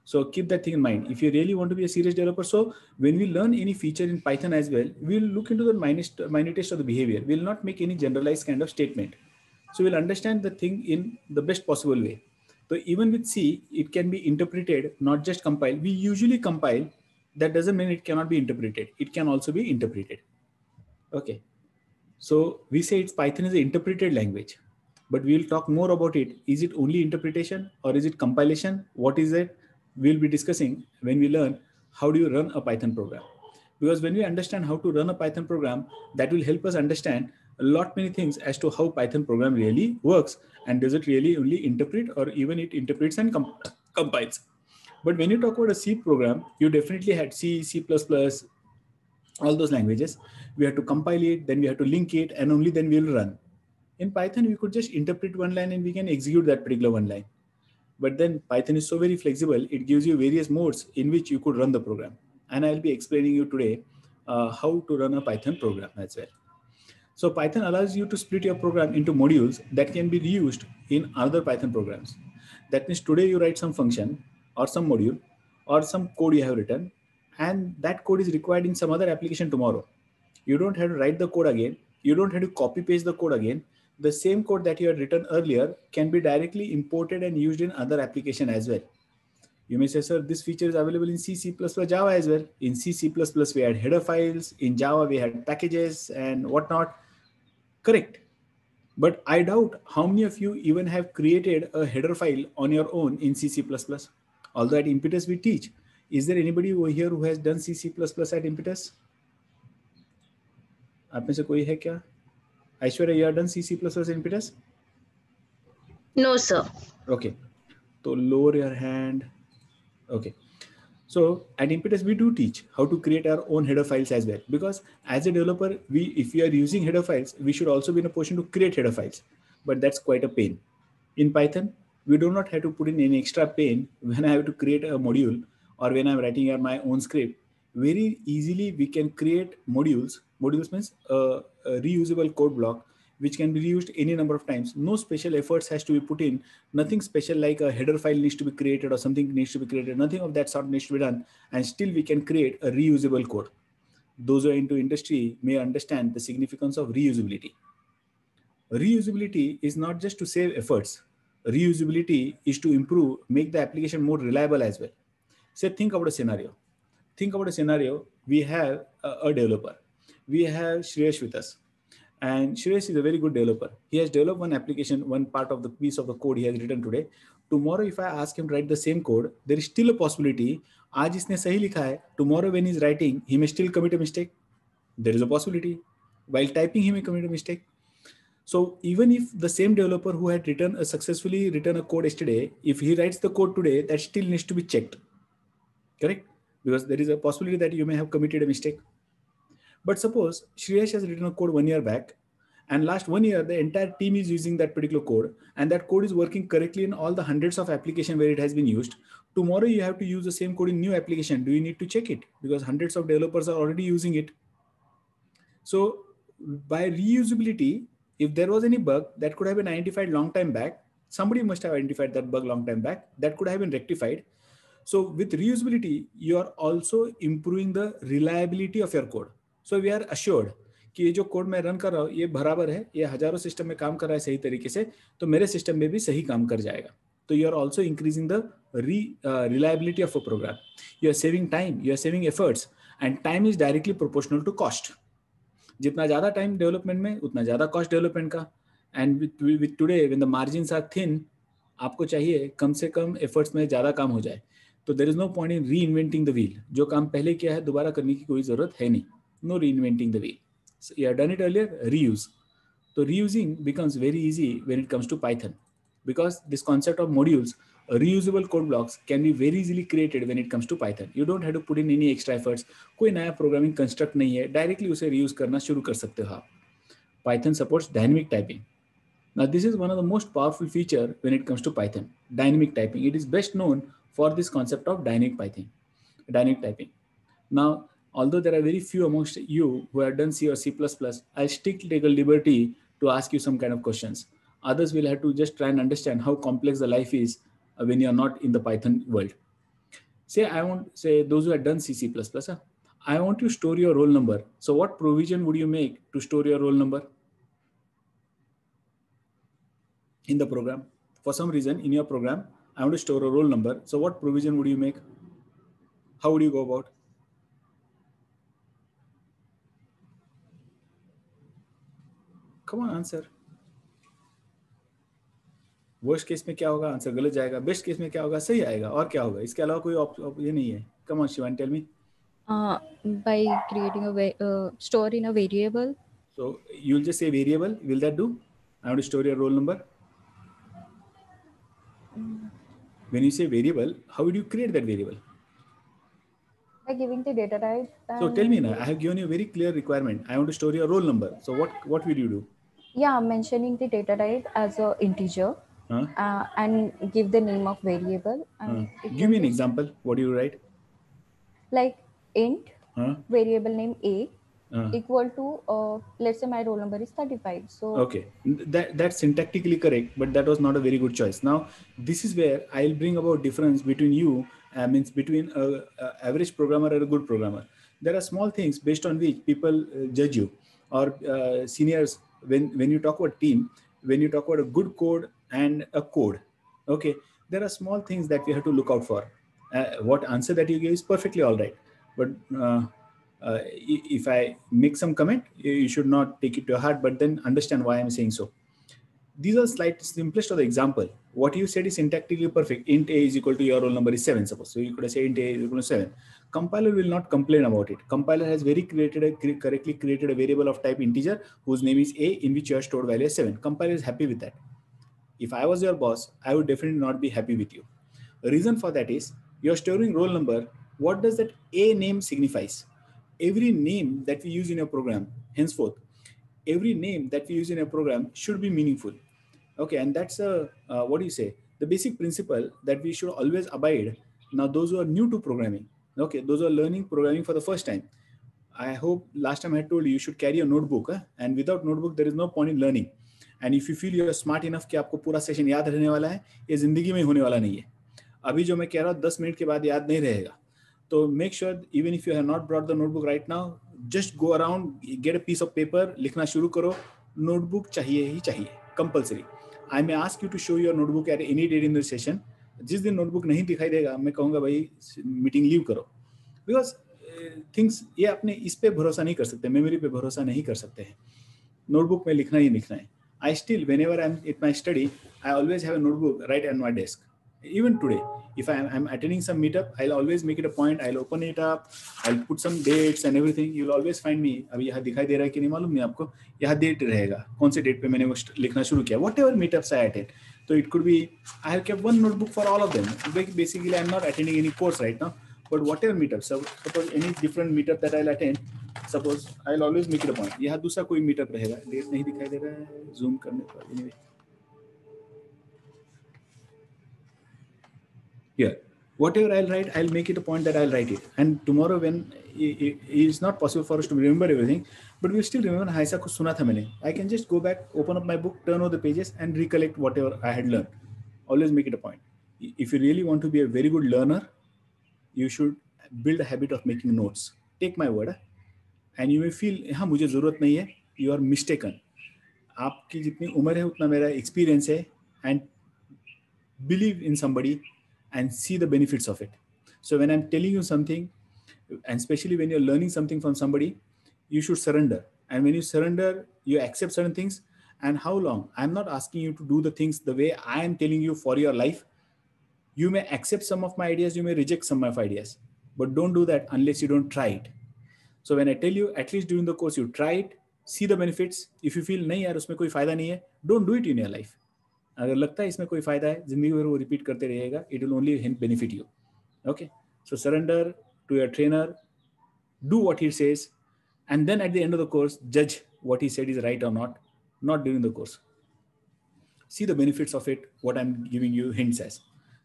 S1: So keep that thing in mind. If you really want to be a serious developer, so when we learn any feature in Python as well, we'll look into the minutest of the behavior. We'll not make any generalized kind of statement. So we'll understand the thing in the best possible way. So even with C, it can be interpreted, not just compiled. We usually compile. That doesn't mean it cannot be interpreted. It can also be interpreted. Okay. So we say it's Python is an interpreted language, but we'll talk more about it. Is it only interpretation or is it compilation? What is it? We'll be discussing when we learn how do you run a Python program. Because when we understand how to run a Python program, that will help us understand a lot many things as to how Python program really works. And does it really only interpret, or even it interprets and compiles. But when you talk about a C program, you definitely had C, C++, all those languages. We have to compile it, then we have to link it, and only then we'll run. In Python, we could just interpret one line and we can execute that particular one line. But then Python is so very flexible, it gives you various modes in which you could run the program. And I'll be explaining you today how to run a Python program as well. So Python allows you to split your program into modules that can be reused in other Python programs. That means today you write some function or some module or some code you have written, and that code is required in some other application tomorrow. You don't have to write the code again. You don't have to copy paste the code again. The same code that you had written earlier can be directly imported and used in other application as well. You may say, sir, this feature is available in C, C++, Java as well. In C, C++, we had header files. In Java, we had packages and whatnot. Correct. But I doubt how many of you even have created a header file on your own in C, C++. Although at Impetus we teach. Is there anybody over here who has done C, C++ at Impetus? आप में से कोई है क्या? Aishwarya, you have done C, C++ at Impetus?
S3: No, sir. Okay.
S1: So lower your hand. Okay. So at Impetus, we do teach how to create our own header files as well. Because as a developer, if we are using header files, we should also be in a position to create header files. But that's quite a pain. In Python, we do not have to put in any extra pain when I have to create a module or when I'm writing my own script. Very easily, we can create modules. Modules means a reusable code block, which can be reused any number of times. No special efforts has to be put in. Nothing special like a header file needs to be created or something needs to be created. Nothing of that sort needs to be done. And still we can create a reusable code. Those who are into industry may understand the significance of reusability. Reusability is not just to save efforts. Reusability is to improve, make the application more reliable as well. Say, think about a scenario. Think about a scenario. We have a developer. We have Shreyash with us. And Shreyash is a very good developer. He has developed one application, one part of the piece of the code he has written today tomorrow if I ask him to write the same code, there is still a possibility. आज इसने सही लिखा है, tomorrow when he's writing, he may still commit a mistake. There is a possibility. While typing, he may commit a mistake. So even if the same developer who had successfully written a code yesterday, if he writes the code today, that still needs to be checked. Correct? Because there is a possibility that you may have committed a mistake. But suppose Shreyash has written a code 1 year back, and last 1 year, the entire team is using that particular code, and that code is working correctly in all the hundreds of applications where it has been used. Tomorrow, you have to use the same code in new application. Do you need to check it? Because hundreds of developers are already using it. So by reusability, if there was any bug that could have been identified long time back, somebody must have identified that bug long time back, that could have been rectified. So with reusability, you are also improving the reliability of your code. So we are assured कि ये जो code मैं run कर रहा हूँ ये बराबर है, ये हजारों सिस्टम में काम कर रहा है सही तरीके से, तो मेरे सिस्टम में भी सही काम कर जाएगा. तो you are also increasing the reliability of a program. You are saving time, you are saving efforts, and time is directly proportional to cost. जितना ज़्यादा टाइम डेवलपमेंट में उतना ज़्यादा कॉस्ट डेवलपमेंट का. And with today when the margins are thin, आपको चाहिए कम से कम efforts में ज़्यादा काम हो जाए. तो there is no point in reinventing the wheel. जो काम पहले किया है दोबारा करने की कोई ज़रूरत है नहीं. नो री inventing the wheel. You have done it earlier, reuse. So reusing becomes very easy when it comes to Python, because this concept of modules, reusable code blocks, can be very easily created when it comes to Python. You don't have to put in any extra efforts. कोई नया programming construct नहीं है, directly उसे reuse करना शुरू कर सकते हो आप. Python supports dynamic typing. Now this is one of the most powerful feature when it comes to Python. Dynamic typing. It is best known for this concept of dynamic typing. Now, although there are very few amongst you who have done C or C++, I'll still take a liberty to ask you some kind of questions. Others will have to just try and understand how complex the life is when you're not in the Python world. Say those who have done C, C++, I want to store your roll number. So what provision would you make to store your roll number in the program? For some reason in your program, I want to store a roll number. So what provision would you make? How would you go about? Come on, answer. Worst case में क्या होगा? Answer गलत जाएगा. Best case में क्या होगा? सही आएगा. और क्या होगा? इसके अलावा कोई ये नहीं है. Come on, Shivan, tell me.
S2: By creating a store in a variable. So
S1: you'll just say variable. Will that do? I want to store your roll number. When you say variable, how would you create that variable?
S2: By giving the data type.
S1: So tell me now. I have given you a very clear requirement. I want to store your roll number. So what will you do?
S2: Yeah, mentioning the data type as a integer, and give the name of variable.
S1: Give me an example. What do you write?
S2: Like int variable name a equal to let's say my roll number is 35. So
S1: okay, that's syntactically correct, but that was not a very good choice. Now this is where I'll bring about difference between you, means between a average programmer and a good programmer. There are small things based on which people judge you, or seniors. When you talk about team, when you talk about a good code and a code, okay, there are small things that we have to look out for. What answer that you gave is perfectly all right, but if I make some comment, you should not take it to heart, but then understand why I'm saying so. These are slight simplest of the example. What you said is syntactically perfect. Int a is equal to your roll number is 7, suppose. So you could say int a is equal to 7. Compiler will not complain about it. Compiler has correctly created a variable of type integer whose name is a, in which you have stored value as 7. Compiler is happy with that. If I was your boss, I would definitely not be happy with you. The reason for that is you're storing roll number. What does that a name signifies? Every name that we use in a program, henceforth, every name that we use in a program should be meaningful. Okay, and that's the basic principle that we should always abide. Now, those who are new to programming, okay, those who are learning programming for the first time, I hope last time I told you should carry a notebook, and without notebook, there is no point in learning. And if you feel you are smart enough कि आपको पूरा session याद रहने वाला है, ये जिंदगी में होने वाला नहीं है. अभी जो मैं कह रहा हूँ 10 मिनट के बाद याद नहीं रहेगा. तो make sure even if you have not brought the notebook right now, just go around, get a piece of paper, लिखना शुरू करो. Notebook चाहिए ही चाहिए, compulsory. I may ask you to show your notebook at any date in the session. जिस दिन notebook नहीं दिखाई देगा, मैं कहूँगा भाई meeting leave करो. Because things ये अपने इस पे भरोसा नहीं कर सकते, memory पे भरोसा नहीं कर सकते हैं. Notebook में लिखना ही लिखना है. I still, whenever I'm at my study, I always have a notebook right on my desk. Even today, if I'm attending some meetup, I'll always make it a point, I'll open it up, I'll put some dates and everything. You'll always find me, अभी यहाँ दिखाई दे रहा है कि नहीं मालूम नहीं आपको, यहाँ डेट रहेगा, कौन से डेट पे मैंने वो लिखना शुरू किया, whatever meetups I attend. So it could be, I have kept one notebook for all of them. Basically, I'm not attending any course right now, but whatever meetup, so suppose any different meetup that I'll attend, suppose I'll always make it a point. यहाँ दूसरा कोई meetup रहेगा, date नहीं दिखाई दे रहा है, zoom करने पर, anyway. Here, whatever I'll write, I'll make it a point that I'll write it. And tomorrow, when it's not possible for us to remember everything, but we'll still remember, ऐसा कुछ सुना था मैंने. I can just go back, open up my book, turn over the pages, and recollect whatever I had learned. Always make it a point. If you really want to be a very good learner, you should build a habit of making notes. Take my word, and you may feel, हाँ मुझे ज़रूरत नहीं है. You are mistaken. आपकी जितनी उम्र है उतना मेरा experience है, and believe in somebody and see the benefits of it. So when I'm telling you something, and especially when you're learning something from somebody, you should surrender. And when you surrender, you accept certain things. And how long? I'm not asking you to do the things the way I am telling you for your life. You may accept some of my ideas, you may reject some of my ideas, but don't do that unless you don't try it. So when I tell you, at least during the course, you try it, see the benefits. If you feel नहीं यार उसमें कोई फायदा नहीं है, don't do it in your life. अगर लगता है इसमें कोई फायदा है, जिंदगी भर वो रिपीट करते रहेगा, it will only benefit you. Okay, so surrender to your trainer, do what he says, and then at the end of the course, judge what he said is right or not during the course. See the benefits of it, what I'm giving you hints as.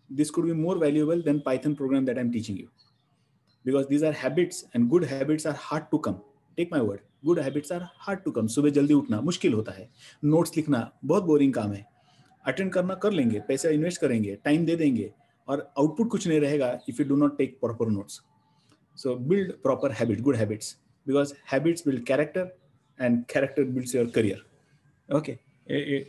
S1: This could be more valuable than Python program that I'm teaching you. Because these are habits, and good habits are hard to come. Take my word, good habits are hard to come. सुबह जल्दी उठना मुश्किल होता है, notes लिखना बहुत boring काम है, अटेंड करना कर लेंगे, पैसा इन्वेस्ट करेंगे, टाइम दे देंगे, और आउटपुट कुछ नहीं रहेगा if you do not take proper notes. So build proper habits, good habits, because habits build character, and character builds your career. Okay,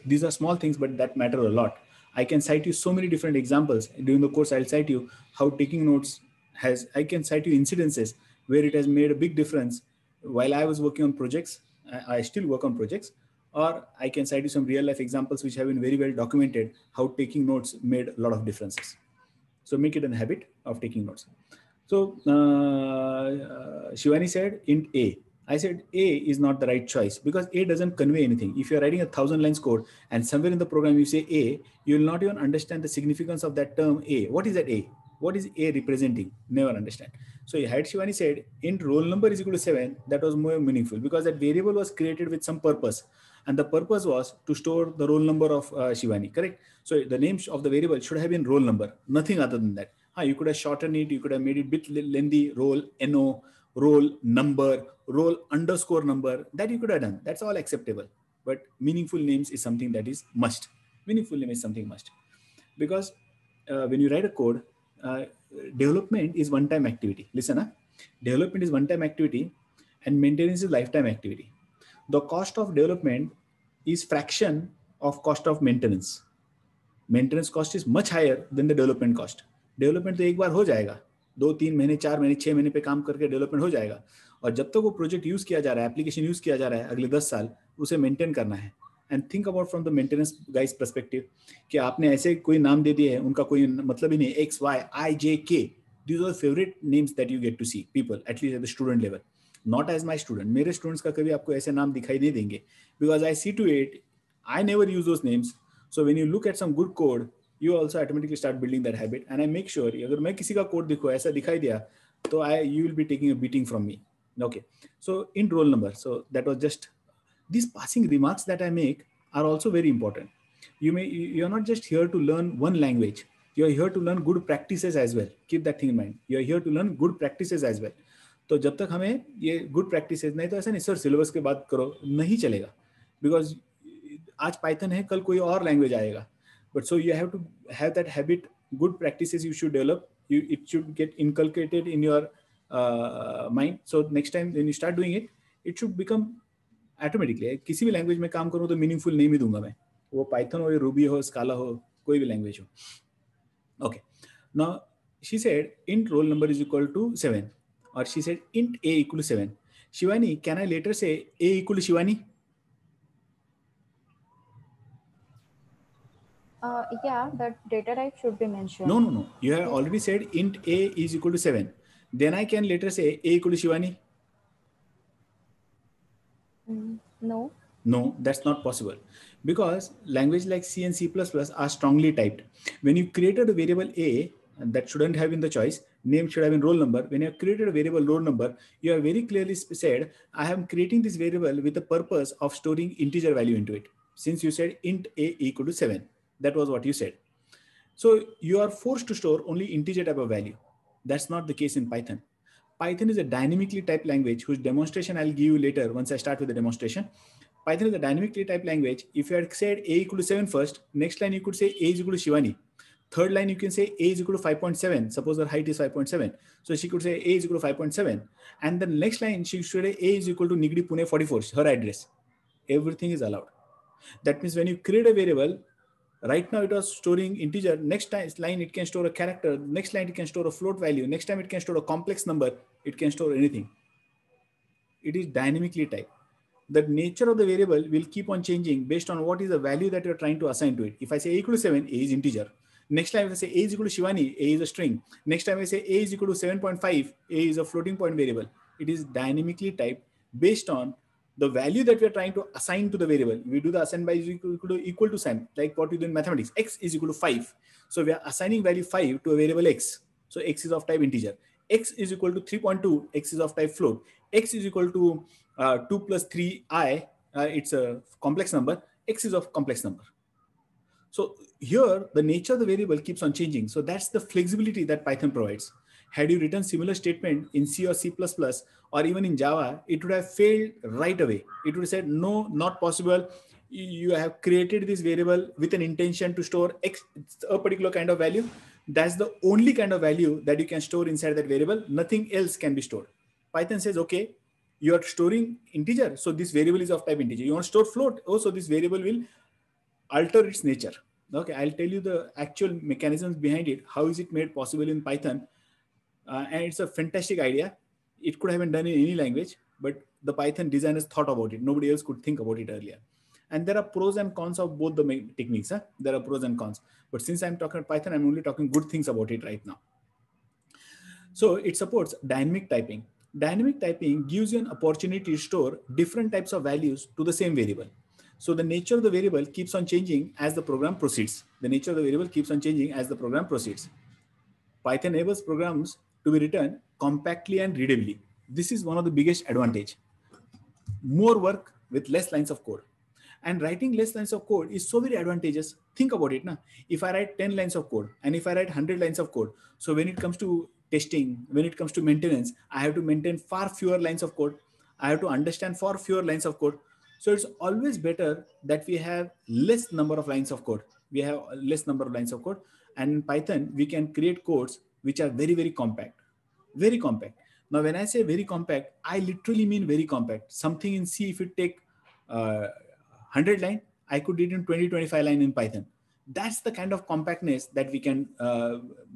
S1: these are small things, but that matter a lot. I can cite you so many different examples during the course. I'll cite you how taking notes has. I can cite you incidences where it has made a big difference while I was working on projects. I still work on projects. Or I can cite you some real life examples which have been very well documented, how taking notes made a lot of differences. So make it a habit of taking notes. So Shivani said int A. I said A is not the right choice because A doesn't convey anything. If you're writing 1,000 lines code and somewhere in the program you say A, you will not even understand the significance of that term A. What is that A? What is A representing? Never understand. So had Shivani said int roll number is equal to 7, that was more meaningful because that variable was created with some purpose. And the purpose was to store the roll number of Shivani, correct? So the name of the variable should have been roll number, nothing other than that. You could have shortened it, you could have made it a bit lengthy, roll, NO, roll number, roll underscore number, that you could have done. That's all acceptable. But meaningful names is something that is must. Meaningful name is something must. Because when you write a code, development is one-time activity. Listen, development is one-time activity and maintenance is lifetime activity. The cost of development is fraction of cost of maintenance. Maintenance cost is much higher than the development cost. Development तो एक बार हो जाएगा, 2, 3 महीने, 4 महीने, 6 महीने पे काम करके डेवलपमेंट हो जाएगा, और जब तक वो प्रोजेक्ट यूज किया जा रहा है, एप्लीकेशन यूज किया जा रहा है, अगले 10 साल उसे मेंटेन करना है. And think about from the maintenance guys perspective कि आपने ऐसे कोई नाम दे दिए है, उनका कोई मतलब ही नहीं, X, Y, I, J, K. These are favorite names that you get to see people, at least at the student level. Not as my student. मेरे स्टूडेंट्स का कभी आपको ऐसे नाम दिखाई नहीं देंगे, because I see to it, I never use those names. So when you look at some good code, you also automatically start building that habit. And I make sure, अगर मैं किसी का कोड दिखो ऐसा दिखाई दिया, तो you will be taking a beating from me. Okay. So in roll number, so that was just these passing remarks that I make are also very important. You're not just here to learn one language. You're here to learn good practices as well. Keep that thing in mind. You're here to learn good practices as well. तो जब तक हमें ये good practices नहीं, तो ऐसा नहीं sir syllabus के बात करो, नहीं चलेगा, बिकॉज आज पाइथन है, कल कोई और लैंग्वेज आएगा. But so you have to have that habit, good practices you should develop, it should get inculcated in your mind. So next time when you start doing it, it should become automatically. किसी भी language में काम करूँ तो meaningful name ही दूंगा मैं, वो Python हो, रूबी हो, स्काला हो, कोई भी लैंग्वेज हो. Okay, now she said int roll number is equal to 7. Or she said int A equal to 7. Shivani, can I later say A equal to Shivani?
S2: Yeah, that data type should be mentioned.
S1: No. You have already said int a is equal to 7. Then I can later say a equal to Shivani.
S2: No.
S1: No, that's not possible, because language like C and C++ are strongly typed. When you created a variable a, and that shouldn't have been the choice, name should have been roll number. When you have created a variable roll number, you have very clearly said, I am creating this variable with the purpose of storing integer value into it. Since you said int a equal to 7, that was what you said. So you are forced to store only integer type of value. That's not the case in Python. Python is a dynamically typed language whose demonstration I'll give you later once I start with the demonstration. Python is a dynamically typed language. If you had said a equal to 7 first, next line you could say a is equal to Shivani. Third line you can say a is equal to 5.7. Suppose her height is 5.7. So she could say a is equal to 5.7. And the next line she should say a is equal to Nigdi Pune 44, her address. Everything is allowed. That means when you create a variable, right now it was storing integer. Next line it can store a character. Next line it can store a float value. Next time it can store a complex number. It can store anything. It is dynamically typed. The nature of the variable will keep on changing based on what is the value that you're trying to assign to it. If I say a equal to 7, a is integer. Next time if I say a is equal to Shivani, a is a string. Next time I say a is equal to 7.5, a is a floating point variable. It is dynamically typed based on the value that we are trying to assign to the variable. We do the assign by equal to sign, like what we do in mathematics. X is equal to 5. So we are assigning value 5 to a variable x. So x is of type integer. X is equal to 3.2, x is of type float. X is equal to 2 plus 3i, it's a complex number, x is of complex number. So here, the nature of the variable keeps on changing. So that's the flexibility that Python provides. Had you written similar statement in C or C++ or even in Java, it would have failed right away. It would have said, no, not possible. You have created this variable with an intention to store X, a particular kind of value. That's the only kind of value that you can store inside that variable. Nothing else can be stored. Python says, okay, you are storing integer. So this variable is of type integer. You want to store float. Oh, so this variable will alter its nature. Okay, I'll tell you the actual mechanisms behind it. How is it made possible in Python? And it's a fantastic idea. It could have been done in any language, but the Python designers thought about it. Nobody else could think about it earlier. And there are pros and cons of both the techniques. Huh? There are pros and cons. But since I'm talking Python, I'm only talking good things about it right now. So it supports dynamic typing. Dynamic typing gives you an opportunity to store different types of values to the same variable. So the nature of the variable keeps on changing as the program proceeds. The nature of the variable keeps on changing as the program proceeds. Python enables programs to be written compactly and readably. This is one of the biggest advantage. More work with less lines of code. And writing less lines of code is so very advantageous. Think about it. If I write 10 lines of code and if I write 100 lines of code, so when it comes to testing, when it comes to maintenance, I have to maintain far fewer lines of code. I have to understand far fewer lines of code. So it's always better that we have less number of lines of code. We have less number of lines of code. And in Python, we can create codes which are very, very compact. Very compact. Now, when I say very compact, I literally mean very compact. Something in C, if you take 100 line, I could read in 20-25 line in Python. That's the kind of compactness that we can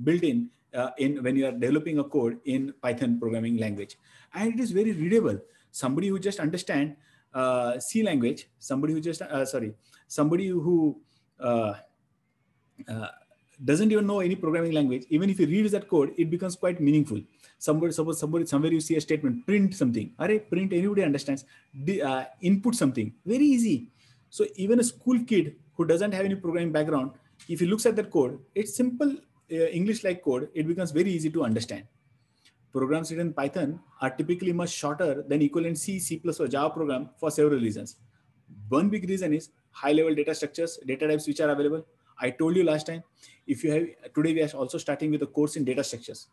S1: build in when you are developing a code in Python programming language. And it is very readable. Somebody who just understands C language, somebody who doesn't even know any programming language, even if he reads that code, it becomes quite meaningful. Somewhere you see a statement, print something. Print, anybody understands. Input something, very easy. So even a school kid who doesn't have any programming background, if he looks at that code, it's simple English-like code. It becomes very easy to understand. Programs written in Python are typically much shorter than equivalent C, C++ or Java program for several reasons. One big reason is high-level data structures, data types which are available. I told you last time, if you have, today we are also starting with a course in data structures,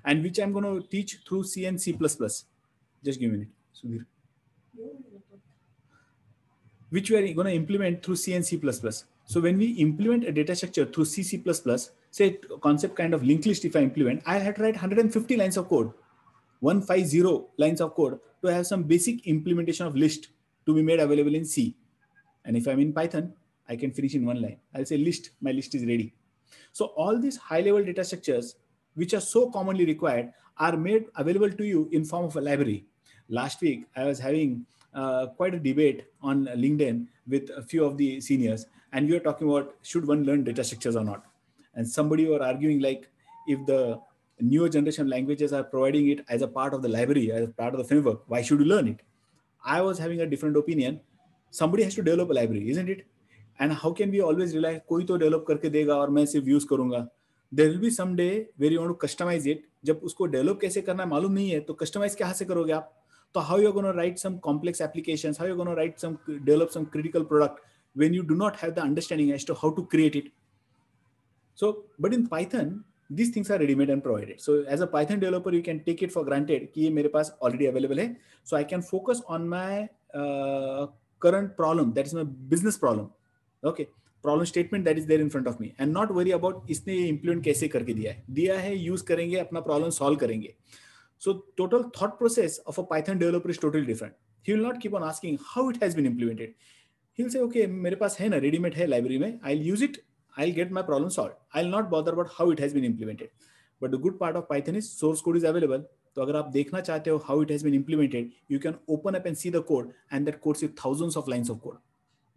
S1: and which I'm going to teach through C and C++. Just give me a minute, Sudhir. Which we are going to implement through C and C++. So when we implement a data structure through C, C++, say concept kind of linked list, if I implement, I had to write 150 lines of code, 150 lines of code to have some basic implementation of list to be made available in C. And if I'm in Python, I can finish in one line. I'll say list, my list is ready. So all these high-level data structures, which are so commonly required, are made available to you in form of a library. Last week, I was having quite a debate on LinkedIn with a few of the seniors, and we were talking about should one learn data structures or not. And somebody were arguing like, if the newer generation languages are providing it as a part of the library, as a part of the framework, why should you learn it? I was having a different opinion. Somebody has to develop a library, isn't it? And how can we always rely कोई तो develop करके देगा और मैं सिर्फ use करूंगा? There will be some day where you want to customize it. जब उसको develop कैसे करना है मालूम नहीं है, तो customize कहाँ से करोगे आप? तो how you're going to write some complex applications? How you're going to write some, develop some critical product when you do not have the understanding as to how to create it? So, but in Python, these things are ready-made and provided. So as a Python developer, you can take it for granted कि ये मेरे पास already available है. So I can focus on my current problem, that is my business problem. Okay, problem statement that is there in front of me, and not worry about इसने implement कैसे करके दिया है, use करेंगे, अपना problem solve करेंगे. So total thought process of a Python developer is totally different. He will not keep on asking how it has been implemented. He'll say, okay, मेरे पास है ना, ready-made है library में, I'll use it. I'll get my problem solved. I'll not bother about how it has been implemented. But the good part of Python is source code is available. So अगर आप देखना चाहते हो how it has been implemented, you can open up and see the code, and that code is thousands of lines of code.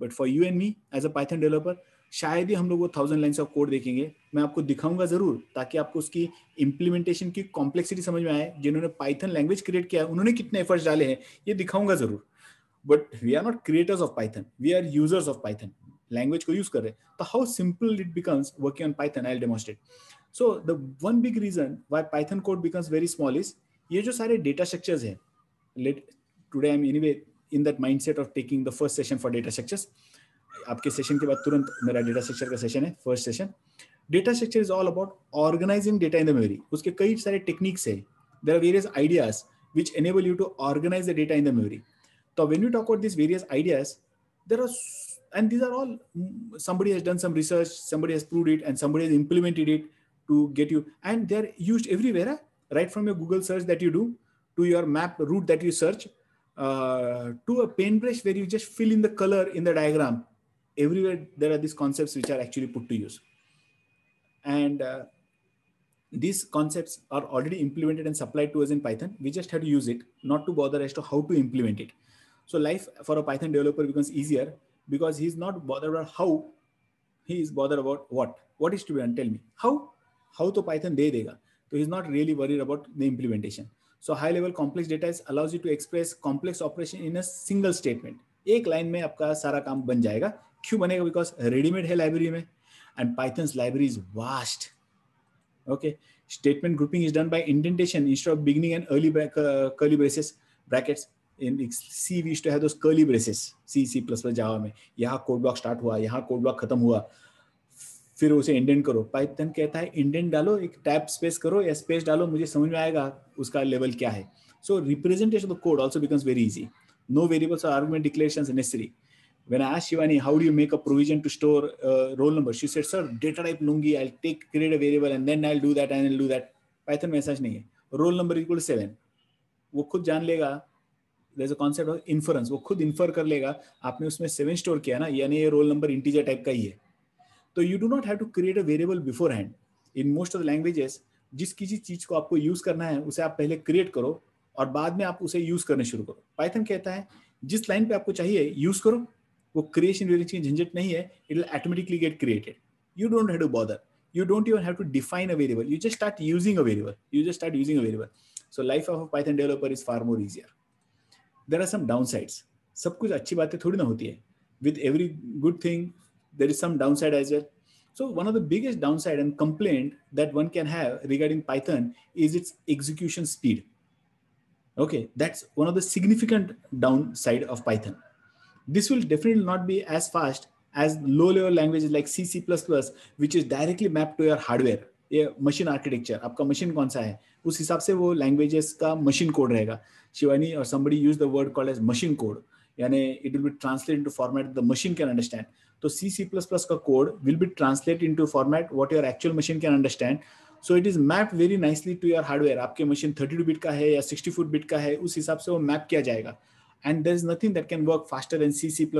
S1: But for you and me as a Python developer, शायद ही हम लोग वो 1000 lines of code देखेंगे. मैं आपको दिखाऊंगा जरूर ताकि आपको उसकी implementation की complexity समझ में आए. जिन्होंने Python language create किया, उन्होंने कितने efforts डाले हैं, ये दिखाऊंगा जरूर. But we are not creators of Python. We are users of Python. Language को use कर रहे. So how simple it becomes working on Python, I'll demonstrate. So the one big reason why Python code becomes very small is ये जो सारे data structures हैं. Today I'm anyway in that mindset of taking the first session for data structures. आपके session के बाद तुरंत मेरा data structure का session है, first session. Data structure is all about organizing data in the memory. उसके कई सारे techniques हैं. There are various ideas which enable you to organize the data in the memory. So when you talk about these various ideas, there are, and these are all, somebody has done some research, somebody has proved it, and somebody has implemented it to get you, and they're used everywhere, right from your Google search that you do, to your map route that you search, to a paintbrush where you just fill in the color in the diagram. Everywhere there are these concepts which are actually put to use. And these concepts are already implemented and supplied to us in Python. We just have to use it, not to bother as to how to implement it. So life for a Python developer becomes easier because he's not bothered about how, he is bothered about what. What is to be done? Tell me. How to Python दे देगा. So he's not really worried about the implementation. So high level complex data allows you to express complex operation in a single statement. एक line में आपका सारा काम बन जाएगा. क्यों बनेगा? Because ready-made है library में, and Python's library is vast. Okay. Statement grouping is done by indentation instead of beginning and early curly brackets. In C we used to have those curly braces. C Java में यहाँ code block start हुआ, यहाँ code block खत्म हुआ, फिर उसे indent करो. Python कहता है indent डालो, एक tab space करो या space डालो, मुझे समझ में आएगा उसका level क्या है. So representation of the code also becomes very easy. No variables or argument declarations are necessary. When I asked Shivani, how do you make a provision to store roll number? She said, sir, data type लूंगी, I'll create a variable and then I'll do that and I'll do that. Python में ऐसा नहीं है. Roll number equal to 7. वो खुद जान लेगा. There's a concept of inference. वो खुद infer कर लेगा. आपने उसमें 7 store किया ना, यानी ये roll number integer type का ही है. तो you do not have to create a variable beforehand. In most of the languages, जिस किसी चीज को आपको use करना है, उसे आप पहले create करो और बाद में आप उसे use करने शुरू करो. Python कहता है, जिस line पे आपको चाहिए use करो. वो creation variation की झंझट नहीं है. It will automatically get created. You don't have to bother. You don't even have to define a variable. You just start using a variable. So life of a Python developer is far more easier. There are some downsides. सब कुछ अच्छी बातें थोड़ी ना होती है. With every good thing, there is some downside as well. So one of the biggest downside and complaint that one can have regarding Python is its execution speed. Okay, that's one of the significant downside of Python. This will definitely not be as fast as low-level languages like C, C++, which is directly mapped to your hardware. ये machine architecture, आपका machine कौन सा है, उस हिसाब से वो languages का machine code रहेगा. Shivani or somebody used the word called as machine code. यानी it will be translated into format the machine can understand. So C, C++ का code will be translated into format what your actual machine can understand. So it is mapped very nicely to your hardware. आपके machine 32-bit का है या 64-bit का है, उस हिसाब से वो map किया जाएगा. And there is nothing that can work faster than C, C++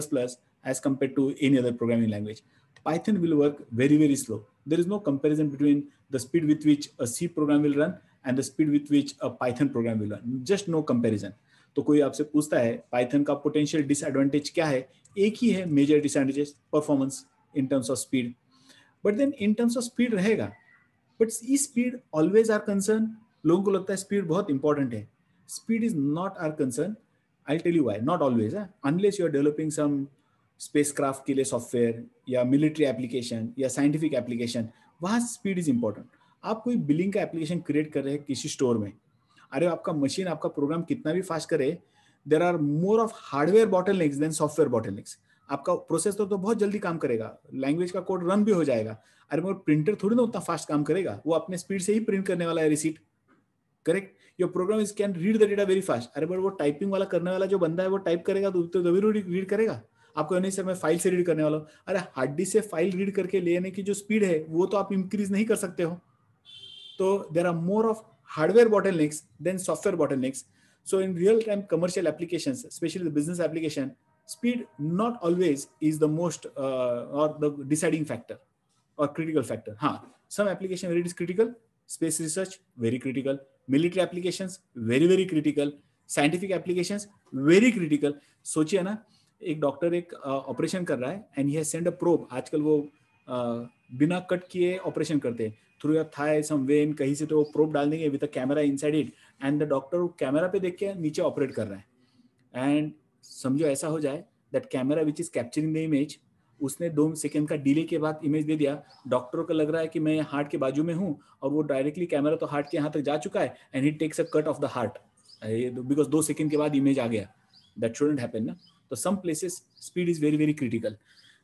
S1: as compared to any other programming language. Python will work very, very slow. There is no comparison between the speed with which a C program will run and the speed with which a Python program will run. Just no comparison. तो कोई आपसे पूछता है Python का potential disadvantage क्या है, एक ही है major disadvantage, performance in terms of speed. But then in terms of speed रहेगा, बट ई स्पीड ऑलवेज आर कंसर्न. लोगों को लगता है स्पीड बहुत इंपॉर्टेंट है. Speed is not our concern. I tell you why. Not always, unless you are developing some spacecraft के लिए सॉफ्टवेयर या मिलिट्री एप्लीकेशन या साइंटिफिक एप्लीकेशन, वहां स्पीड इज इंपॉर्टेंट. आप कोई बिलिंग का एप्लीकेशन क्रिएट कर रहे हैं किसी स्टोर में, अरे आपका मशीन आपका प्रोग्राम कितना भी फास्ट करे, there are more of hardware bottlenecks than software bottlenecks. आपका प्रोसेस तो बहुत जल्दी काम करेगा, लैंग्वेज का कोड रन भी हो जाएगा. अरे मगर प्रिंटर थोड़ी ना उतना फास्ट काम करेगा, वो अपने स्पीड से ही प्रिंट करने वाला है receipt. Correct. Your program is can read the data very fast. अरे बट वो टाइपिंग वाला करने वाला जो बंदा है वो टाइप करेगा तो तभी रीड करेगा. आपको नहीं सर मैं फाइल से रीड करने वाला हूँ, अरे हार्ड डिस्क से फाइल रीड करके लेने की जो स्पीड है वो तो आप इंक्रीज नहीं कर सकते हो. तो there are more of hardware bottlenecks than software bottlenecks. So in real time commercial applications, especially the business application, speed not always is the most or the deciding factor or critical factor. Some application where it is critical, space research very critical, military applications very critical, scientific applications very critical. सोचिए ना, एक doctor एक operation कर रहा है and he has send a probe. आजकल वो बिना कट किए ऑपरेशन करते हैं, through your thigh some vein कहीं से, तो वो प्रोब डाल देंगे with a camera inside it and the doctor camera पे देख के नीचे ऑपरेट कर रहा है. एंड समझो ऐसा हो जाए that camera which is capturing the image, उसने 2 सेकंड का डिले के बाद इमेज दे दिया. डॉक्टर को लग रहा है कि मैं हार्ट के बाजू में हूँ और वो डायरेक्टली कैमरा तो हार्ट के यहाँ तक जा चुका है and he takes a cut of the heart because 2 second के बाद इमेज आ गया. दैट शुडंट हैपन ना. तो some places speed is very critical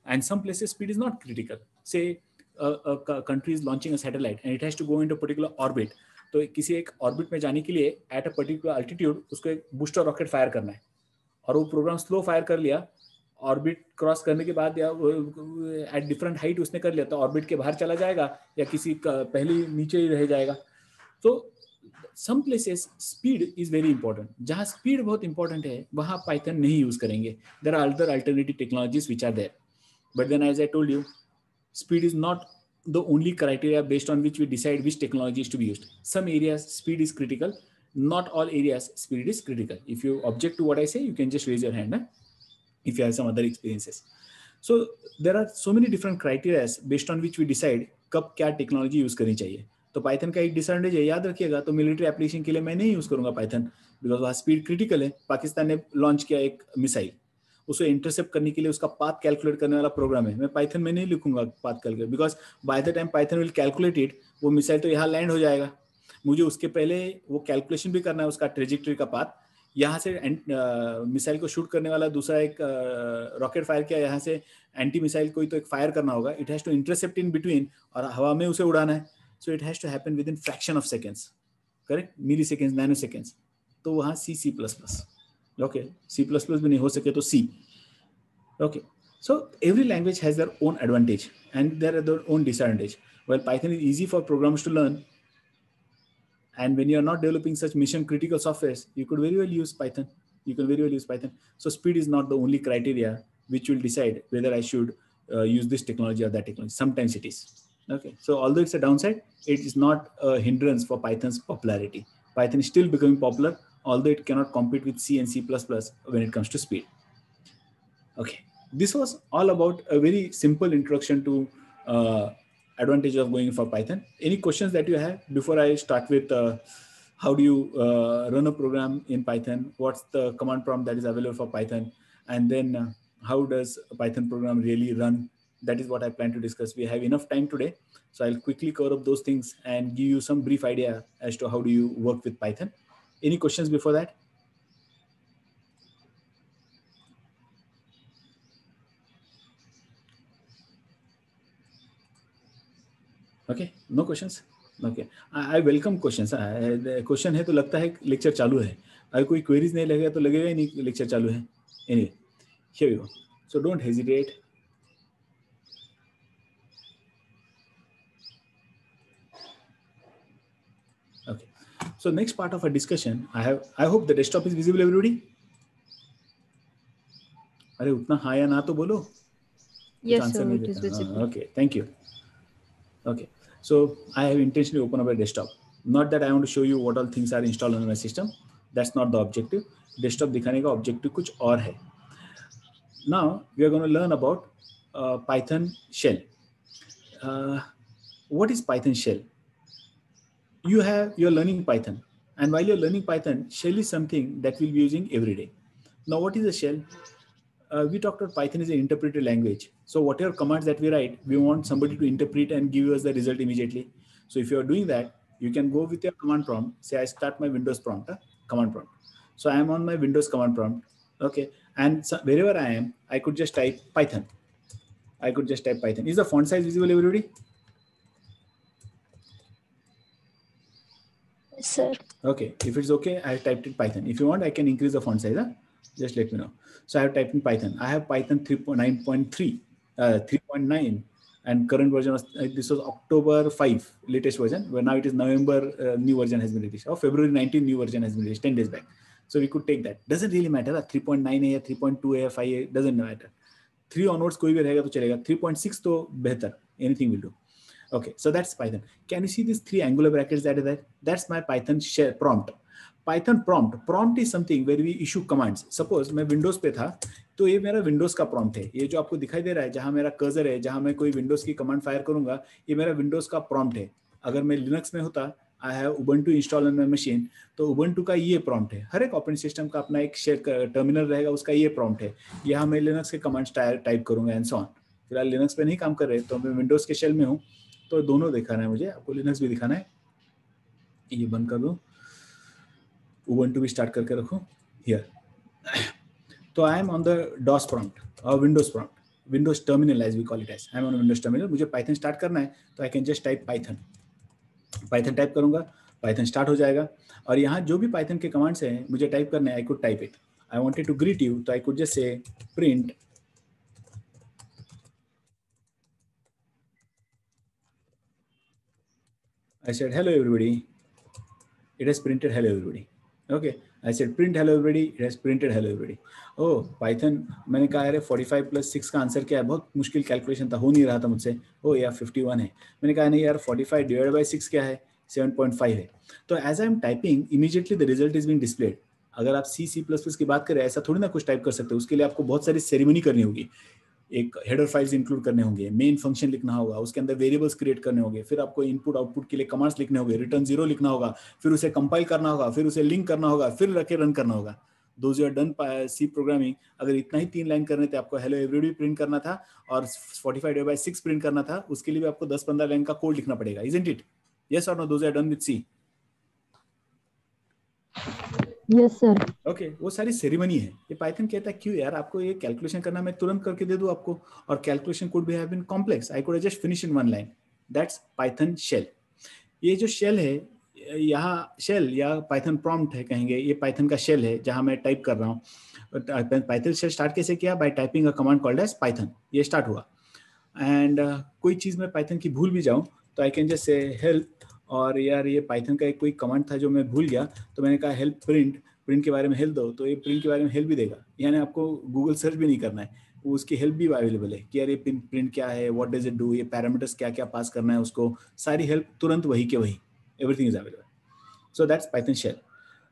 S1: and some places speed is not critical. Say a country is launching a satellite and it has to go into a particular orbit. तो किसी एक orbit में जाने के लिए at a particular altitude उसको एक booster rocket fire करना है और वो प्रोग्राम स्लो फायर कर लिया. ऑर्बिट क्रॉस करने के बाद या एट डिफरेंट हाइट उसने कर लिया तो ऑर्बिट के बाहर चला जाएगा या किसी पहले नीचे ही रह जाएगा. तो some places speed is very important. जहाँ स्पीड बहुत इंपॉर्टेंट है वहाँ पाइथन नहीं यूज करेंगे. There are other alternative technologies which are there. But then, as I told you, speed is not the only criteria based on which we decide which technology is to be used. Some areas speed is critical. Not all areas speed is critical. If you object to what I say, you can just raise your hand if you have some other experiences. So there are so many different criteria based on which we decide कब क्या technology use करनी चाहिए. तो Python का एक disadvantage है, याद रखिएगा. तो मिलिट्री एप्लीकेशन के लिए मैं नहीं यूज करूंगा पाइथन बिकॉज वहाँ स्पीड क्रिटिकल है. पाकिस्तान ने लॉन्च किया एक मिसाइल, उसे इंटरसेप्ट करने के लिए उसका पाथ कैलकुलेट करने वाला प्रोग्राम है. मैं पाइथन में नहीं लिखूंगा path calculate because by the time Python will calculate it, वो मिसाइल तो यहाँ लैंड हो जाएगा. मुझे उसके पहले वो कैलकुलेशन भी करना है उसका ट्रेजेक्टरी का पाथ. यहाँ से मिसाइल को शूट करने वाला दूसरा एक रॉकेट फायर किया, यहाँ से एंटी मिसाइल कोई तो एक फायर करना होगा. It has to intercept in between और हवा में उसे उड़ाना है. So it has to happen within fraction of seconds. Correct. Milliseconds, nanoseconds. तो वहाँ C++. Okay, C++ भी नहीं हो सके तो C. Okay, so every language has their own advantage and there are their own disadvantage. Well, Python is easy for programmers to learn, and when you are not developing such mission critical softwares, you could very well use Python. So speed is not the only criteria which will decide whether I should use this technology or that technology. Sometimes it is. Okay, so although it's a downside, it is not a hindrance for Python's popularity. Python is still becoming popular, although it cannot compete with C and C++ when it comes to speed. Okay, this was all about a very simple introduction to advantages of going for Python. Any questions that you have before I start with how do you run a program in Python? What's the command prompt that is available for Python? And then how does a Python program really run? That is what I plan to discuss. We have enough time today, so I'll quickly cover up those things and give you some brief idea as to how do you work with Python. Any questions before that? Okay, no questions. Okay, I welcome questions. Question है तो लगता है lecture चालू है. अगर कोई queries नहीं लगेगा तो लगेगा ही नहीं लेक्चर चालू है. Anyway, here we go. So don't hesitate. Okay, so next part of our discussion, I hope the desktop is visible, everybody. अरे उतना हाँ या ना तो बोलो.
S2: Yes, sir, it is visible.
S1: Okay, thank you. Okay, so I have intentionally opened up a desktop. Not that I want to show you what all things are installed on my system. That's not the objective. Desktop दिखाने का objective कुछ और है. Now we are going to learn about Python shell. What is Python shell? You're learning Python, and while you're learning Python, shell is something that we'll be using every day. Now, what is a shell? We talked about Python is an interpreted language. So whatever commands that we write, we want somebody to interpret and give us the result immediately. So if you're doing that, you can go with your command prompt. Say I start my Windows prompt, command prompt. So I am on my Windows command prompt. Okay. And so wherever I am, I could just type Python. Is the font size visible, everybody?
S3: Yes, sir.
S1: Okay. If it's okay, I typed in Python. If you want, I can increase the font size. Just let me know. So I have typed in Python. I have Python 3.9.3, 3.9, and current version was this was October 5 latest version. Where now it is November, new version has been released. Or February 19 new version has been released 10 days back. So we could take that. Doesn't really matter. 3.9 है, 3.2 है, 5 है, doesn't matter. 3 onwards कोई भी रहेगा तो चलेगा. 3.6 तो बेहतर. Anything will do. Okay, so that's Python. Can you see these 3 angular brackets that are there? That's my Python shell prompt. Python prompt is something where we issue commands. Suppose मैं Windows पे था, तो ये मेरा Windows का prompt है. ये जो आपको दिखाई दे रहा है, जहां मेरा कर्सर है, जहां मैं कोई Windows की कमांड फायर करूंगा, ये मेरा Windows का prompt है. अगर मैं Linux में होता, I have Ubuntu installed on my machine, तो Ubuntu का ये prompt है. हर एक ऑपरेटिंग सिस्टम का अपना एक टर्मिनल रहेगा, उसका ये prompt है. यहाँ मैं Linux के कमांड्स टाइप करूंगा एंड सो ऑन. फिलहाल Linux पे नहीं काम कर रहे, तो मैं Windows के शेल में हूँ, तो दोनों दिखाना है मुझे. आपको Linux भी दिखाना है. ये बंद कर दो. Ubuntu भी स्टार्ट करके रखो here. तो I am on the DOS prompt or Windows prompt, Windows terminal as we call it as. I am on Windows terminal. मुझे Python स्टार्ट करना है, तो I can just type Python type करूंगा, Python start हो जाएगा. और यहाँ जो भी Python के कमांड्स हैं मुझे टाइप करना है, I could type it. I wanted to greet you, तो I could just say print I said hello everybody. It has printed hello everybody. Okay, I said print hello everybody. It has printed hello everybody. Oh, Python मैंने कहा यार 45 + 6 का answer क्या है? बहुत मुश्किल calculation था, हो नहीं रहा था मुझसे. Oh यार 51 है. मैंने कहा नहीं यार 45 / 6 क्या है? 7.5 है. तो as I am typing, immediately the result is being displayed. अगर आप C++ की बात करें, ऐसा थोड़ी ना कुछ टाइप कर सकते हो. उसके लिए आपको बहुत सारी सेरेमनी करनी होगी. एक हेडर फाइल्स इंक्लूड करने होंगे, मेन फंक्शन लिखना होगा, उसके अंदर वेरिएबल्स क्रिएट करने होंगे, फिर आपको इनपुट आउटपुट के लिए कमांड्स लिखने होंगे, रिटर्न 0 लिखना होगा, फिर उसे कंपाइल करना होगा, फिर उसे लिंक करना होगा, फिर रखे रन करना होगा. Those you are done C programming, अगर इतना ही 3 लाइन करने थे, आपको हेलो एवरीबॉडी प्रिंट करना था और 45 / 6 प्रिंट करना था, उसके लिए भी आपको 10-15 लाइन का कोड लिखना पड़ेगा. Isn't it? यस और no? Those are done with C?
S4: Yes sir.
S1: Okay, वो सारी सेरेमनी है. ये पाइथन कहता है क्यों यार आपको ये कैलकुलेशन करना, मैं तुरंत करके दे दूं आपको, और calculation could be have been complex, I could just finish in 1 line. That's Python shell. ये जो शेल है, यहाँ शेल या पाइथन प्रॉम्प्ट है कहेंगे, ये पाइथन का शेल है जहां मैं टाइप कर रहा हूँ. पाइथन शेल स्टार्ट कैसे किया? By typing a command called as Python. ये स्टार्ट हुआ. एंड कोई चीज मैं पाइथन की भूल भी जाऊं तो I can just say help, और यार ये पाइथन का एक कोई कमांड था जो मैं भूल गया, तो मैंने कहा हेल्प प्रिंट के बारे में हेल्प दो, तो ये प्रिंट के बारे में हेल्प भी देगा. यानी आपको गूगल सर्च भी नहीं करना है, वो उसकी हेल्प भी अवेलेबल है कि यार ये प्रिंट क्या है, व्हाट डज इट डू, ये पैरामीटर्स क्या क्या पास करना है उसको, सारी हेल्प तुरंत वही के वही, everything is available. So that's Python shell.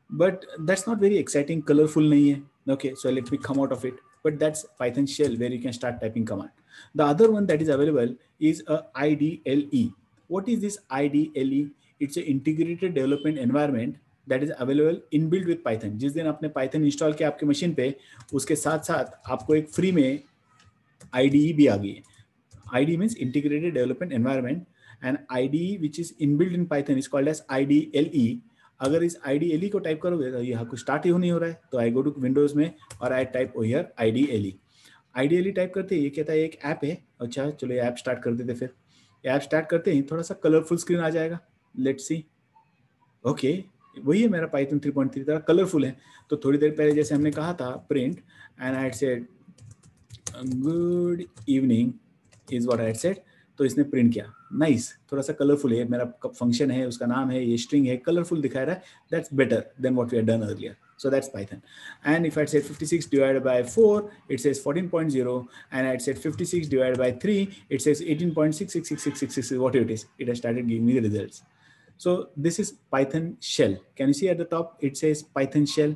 S1: But that's not very exciting, colourful नहीं है. Okay, so let me come out of it. But that's Python shell where you can start typing command. The other one that is available is a IDLE. What is this IDLE? It's an integrated development environment that is available inbuilt with Python. जिस दिन आपने Python install किया आपके machine पे, उसके साथ साथ आपको एक फ्री में IDE भी आ गई है. IDE means integrated development environment, and IDE which is inbuilt in Python is called as IDLE. अगर इस IDLE को टाइप करोगे तो यहाँ कुछ स्टार्ट ही नहीं हो रहा है, तो आई गो टू विंडोज में और I type here IDLE. IDLE type करते ही ये कहता है एक ऐप है. अच्छा चलो ये ऐप स्टार्ट कर देते. फिर ऐप स्टार्ट करते ही थोड़ा सा कलरफुल स्क्रीन आ जाएगा. Let's see. ओके, वही है मेरा पाइथन 3.3 तरह कलरफुल है. तो थोड़ी देर पहले जैसे हमने कहा था print, and I had said good evening is what I had said, तो इसने प्रिंट किया. नाइस, थोड़ा सा कलरफुल है. मेरा फंक्शन है, उसका नाम है, ये स्ट्रिंग है, कलरफुल दिखा रहा है. That's better than what we had done earlier. So that's Python. And if I said 56 divided by 4, it says 14.0. And I said 56 divided by 3, it says 18.666666, whatever it is. It has started giving me the results. So this is Python shell. Can you see at the top? It says Python shell.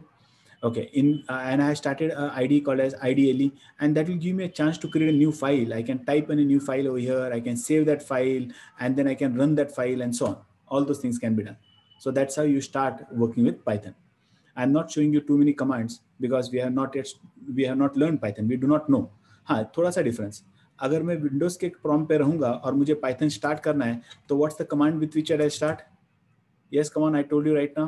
S1: Okay, and I started an ID called as IDLE, and that will give me a chance to create a new file. I can type in a new file over here. I can save that file, and then I can run that file, and so on. All those things can be done. So that's how you start working with Python. I'm not showing you too many commands because we have not learned Python. We do not know. हाँ, थोड़ा सा difference. अगर मैं Windows के prompt पे रहूँगा और मुझे Python start करना है, तो what's the command with which I start? Yes, come on, I told you right now.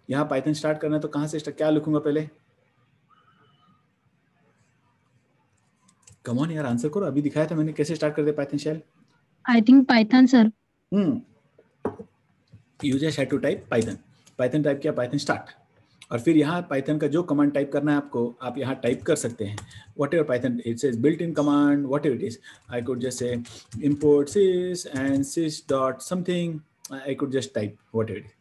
S1: यहाँ पाइथन स्टार्ट करना है तो कहाँ से क्या लिखूंगा पहले? कम ऑन यार, आंसर करो. अभी दिखाया था मैंने कैसे स्टार्ट कर दे Python shell.
S4: I think Python sir.
S1: You just had to type Python. Python type किया, पाइथन स्टार्ट, और फिर यहाँ पाइथन का जो कमांड टाइप करना है आपको, आप यहाँ टाइप कर सकते हैं. What ever Python it says built in command, what ever it is. I could just say import sys and sys dot something. I could just type whatever it is.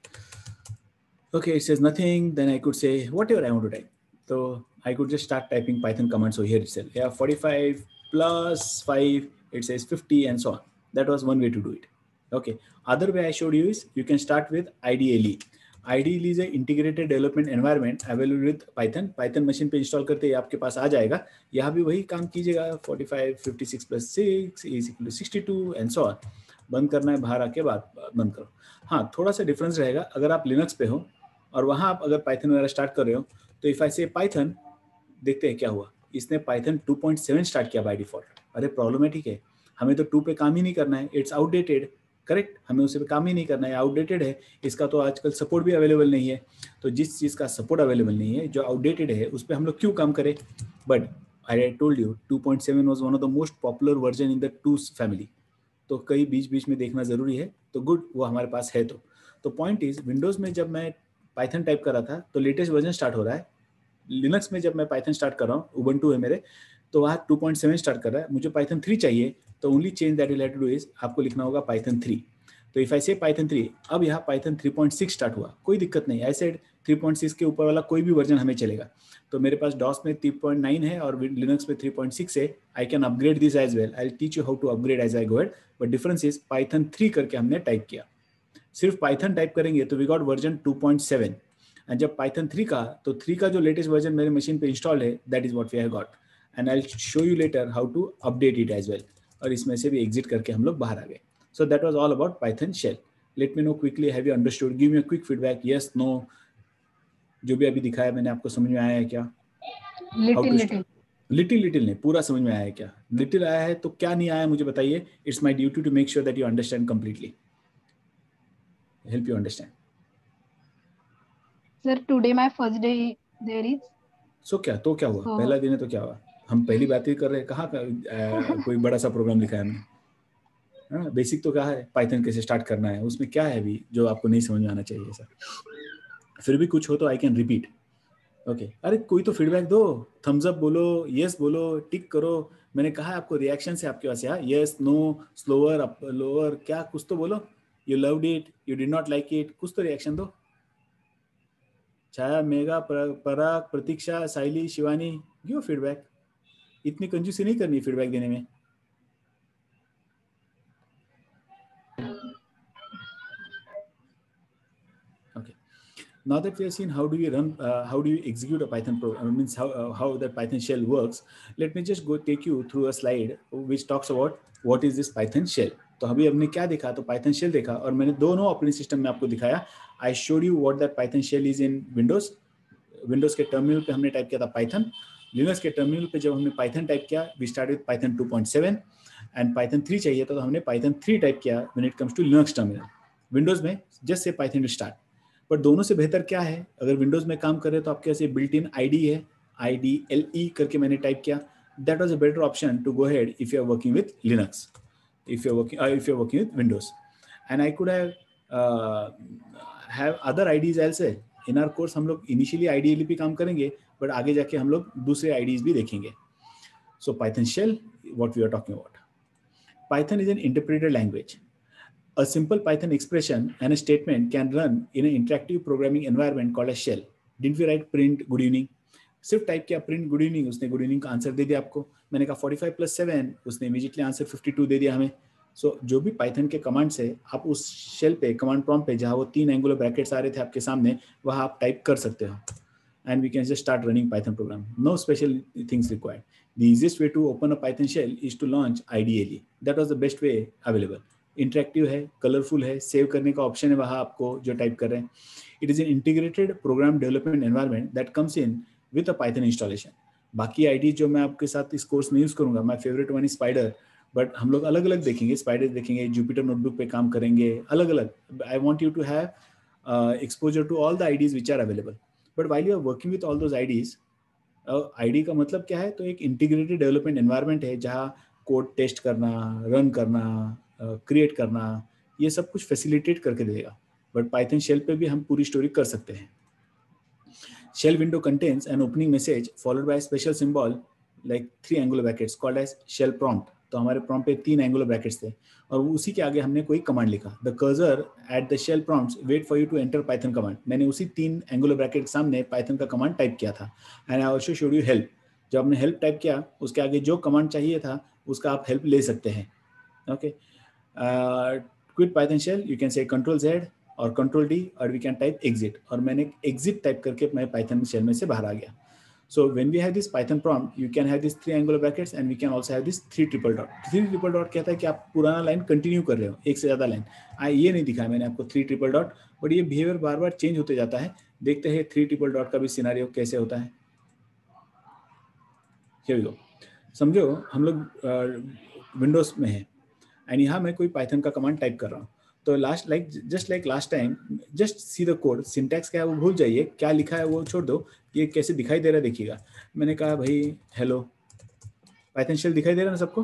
S1: Okay, it says nothing, then I could say whatever I want to type. So I could just start typing Python commands over here itself. Yeah, 45 plus 5, it says 50 and so on. That was one way to do it. Okay, other way I showed you is you can start with IDLE. IDLE is an integrated development environment available with Python. Python machine पे install करते ही आपके पास आ जाएगा. यहाँ भी वही काम कीजिएगा. 45, 56 plus 6 is equal to 62 and so on. बंद करना है, बाहर आके बाद बंद करो. हाँ, थोड़ा सा डिफरेंस रहेगा. अगर आप लिनक्स पे हो और वहाँ आप अगर पाइथन वगैरह स्टार्ट कर रहे हो, तो इफ आई से पाइथन, देखते हैं क्या हुआ. इसने पाइथन 2.7 स्टार्ट किया बाय डिफॉल्ट. अरे प्रॉब्लमेटिक है, हमें तो 2 पे काम ही नहीं करना है. It's outdated. करेक्ट, हमें उसे पे काम ही नहीं करना है, आउटडेटेड है. इसका तो आजकल सपोर्ट भी अवेलेबल नहीं है. तो जिस चीज़ का सपोर्ट अवेलेबल नहीं है, जो आउटडेटेड है, उस पर हम लोग क्यों काम करें. But I told you 2.7 was one of the most popular version in the 2 family. तो कई बीच बीच में देखना जरूरी है. तो गुड, वो हमारे पास है. तो पॉइंट इज, विंडोज में जब मैं पाइथन टाइप कर रहा था तो लेटेस्ट वर्जन स्टार्ट हो रहा है. लिनक्स में जब मैं पाइथन स्टार्ट कर रहा हूँ, उबंटू है मेरे, तो वहाँ 2.7 स्टार्ट कर रहा है. मुझे पाइथन 3 चाहिए, तो only change that will have to do is, आपको लिखना होगा पाइथन 3. तो इफ आई से पाइथन 3, अब यहाँ पाइथन 3.6 स्टार्ट हुआ, कोई दिक्कत नहीं. आई सेड 3.6 के ऊपर वाला कोई भी वर्जन हमें चलेगा. तो मेरे पास डॉस में 3.9 है और लिनक्स में 3.6 है. I can upgrade this as well. I will teach you how to upgrade as I go head. But difference is Python 3 करके हमने टाइप किया. सिर्फ पाइथन टाइप करेंगे तो वी गॉट वर्जन 2.7. एंड जब पाइथन 3 का, तो 3 का जो लेटेस्ट वर्जन मेरे मशीन पे इंस्टॉल है, that is what we have got. And I will show you later how to update it as well. और इसमें से भी एग्जिट करके हम लोग बाहर आ गए. So that was all about Python shell. Let me know quickly, have you understood? Give me a quick feedback, yes, no. जो भी अभी दिखाया मैंने, आपको समझ में आया है क्या? लिटिल नहीं, पूरा समझ में आया है क्या? लिटिल आया है तो क्या नहीं आया मुझे बताइए. It's my duty to make sure that you understand completely, help you understand.
S5: Sir, today my first day there is.
S1: So क्या हुआ? पहला दिन है तो क्या हुआ? हम पहली बात ही कर रहे हैं. कहाँ कोई बड़ा सा प्रोग्राम लिखा है हमने? हाँ, बेसिक तो क्या है, पाइथन कैसे स्टार्ट करना है. उसमें क्या है अभी जो आपको नहीं समझ में आना चाहिए सर? फिर भी कुछ हो तो आई कैन रिपीट. ओके, अरे कोई तो फीडबैक दो, थम्स अप बोलो, यस बोलो, टिक करो. मैंने कहा आपको रिएक्शन से आपके पास. Yes, no, slower, up, lower, क्या कुछ तो बोलो. You loved it, you did not like it, कुछ तो रिएक्शन दो. Chhaya, Megha, Parag, Pratiksha, Saili, Shivani, give feedback. इतनी कंजूसी नहीं करनी फीडबैक देने में. Okay. Now that we have seen how do you execute a Python program, means how that Python shell works, let me just go take you through a slide which talks about what is this Python shell. तो अभी हमने क्या देखा, तो Python shell देखा, और मैंने दोनों ऑपरेटिंग सिस्टम में आपको दिखाया. I showed you what that Python shell is in Windows. Windows के टर्मिनल पे हमने टाइप किया था Python. Linux के टर्मिनल पे जब हमने Python टाइप किया, we started with Python 2.7 and Python 3 चाहिए था, तो हमने Python 3 टाइप किया when it comes to Linux terminal. Windows में just say Python to start. पर दोनों से बेहतर क्या है, अगर विंडोज में काम कर रहे तो आपके पास बिल्ट इन आईडी है, IDLE करके मैंने टाइप किया. That was a better option to go ahead if you are working with Linux, if you are working with Windows. And I could have other IDEs also. In our course हम लोग initially IDLE पे काम करेंगे, but आगे जाके हम लोग दूसरे आईडीज भी देखेंगे. So Python shell, what we are talking about. Python is an interpreted language. A simple Python expression and a statement can run in an interactive programming environment called a shell. Didn't we write print good evening? सिर्फ type किया print good evening, उसने good evening का answer दे दिया आपको. मैंने कहा 45 + 7, उसने immediately answer 52 दे दिया हमें. सो जो भी पाइथन के कमांड्स है आप उस शेल पे, कमांड प्रॉम्प्ट पे जहाँ वो 3 एंगुलर ब्रैकेट्स आ रहे थे आपके सामने, वहाँ आप टाइप कर सकते हो and we can just start running Python program. No special things required. The easiest way to open a Python shell is to launch IDLE. That was the best way available. Interactive है, colorful है, save करने का option है वहाँ आपको जो type कर रहे हैं. It is an integrated program development environment that comes in with a Python installation. बाकी IDs जो मैं आपके साथ इस कोर्स में यूज करूंगा, my favorite one is Spider, but हम लोग अलग अलग देखेंगे. स्पाइडर देखेंगे, जुपिटर नोटबुक पे काम करेंगे, अलग अलग. I want you to have exposure to all the IDs which are available. But while you are working with all those IDs, ID का मतलब क्या है? तो एक इंटीग्रेटेड डेवलपमेंट एनवायरनमेंट है जहाँ कोड टेस्ट करना, रन करना, क्रिएट करना, ये सब कुछ फैसिलिटेट करके देगा. बट पाइथन शेल पे भी हम पूरी स्टोरी कर सकते हैं. Shell window contains an opening message followed by special symbol like 3 angular brackets called as shell prompt. तो हमारे प्रॉम्प्ट पे 3 एंगुलर ब्रैकेट्स थे और उसी के आगे हमने कोई कमांड लिखा. The cursor at the shell prompts wait for you to enter Python command. मैंने उसी 3 एंगुलर ब्रैकेट के सामने पाइथन का कमांड टाइप किया था. And I also showed you help. जब आपने हेल्प टाइप किया, उसके आगे जो कमांड चाहिए था उसका आप हेल्प ले सकते हैं. Okay, quit Python shell, you can say Ctrl+Z और Ctrl+D और वी कैन टाइप एग्जिट. और मैंने एग्जिट टाइप करके मैं पाइथन शेल में से बाहर आ गया. So when we have this Python prompt, you can have these 3 angular brackets and we can also have this 3 triple dot. 3 triple dot कहता है कि आप पुराना लाइन कंटिन्यू कर रहे हो, एक से ज़्यादा लाइन. ये नहीं दिखाया मैंने आपको 3 triple dot, बट ये बिहेवियर बार बार चेंज होते जाता है. देखते हैं 3 triple dot का भी सिनारियो कैसे होता है. Here we go. समझो हम लोग विंडोज में हैं एंड यहाँ मैं कोई पाइथन का कमांड टाइप कर रहा हूँ. तो just like last time, just see the code. Syntax क्या है वो भूल जाइए, क्या लिखा है वो छोड़ दो. ये कैसे दिखाई दे रहा है देखिएगा. मैंने कहा भाई हेलो, पाइथन शेल दिखाई दे रहा है ना सबको?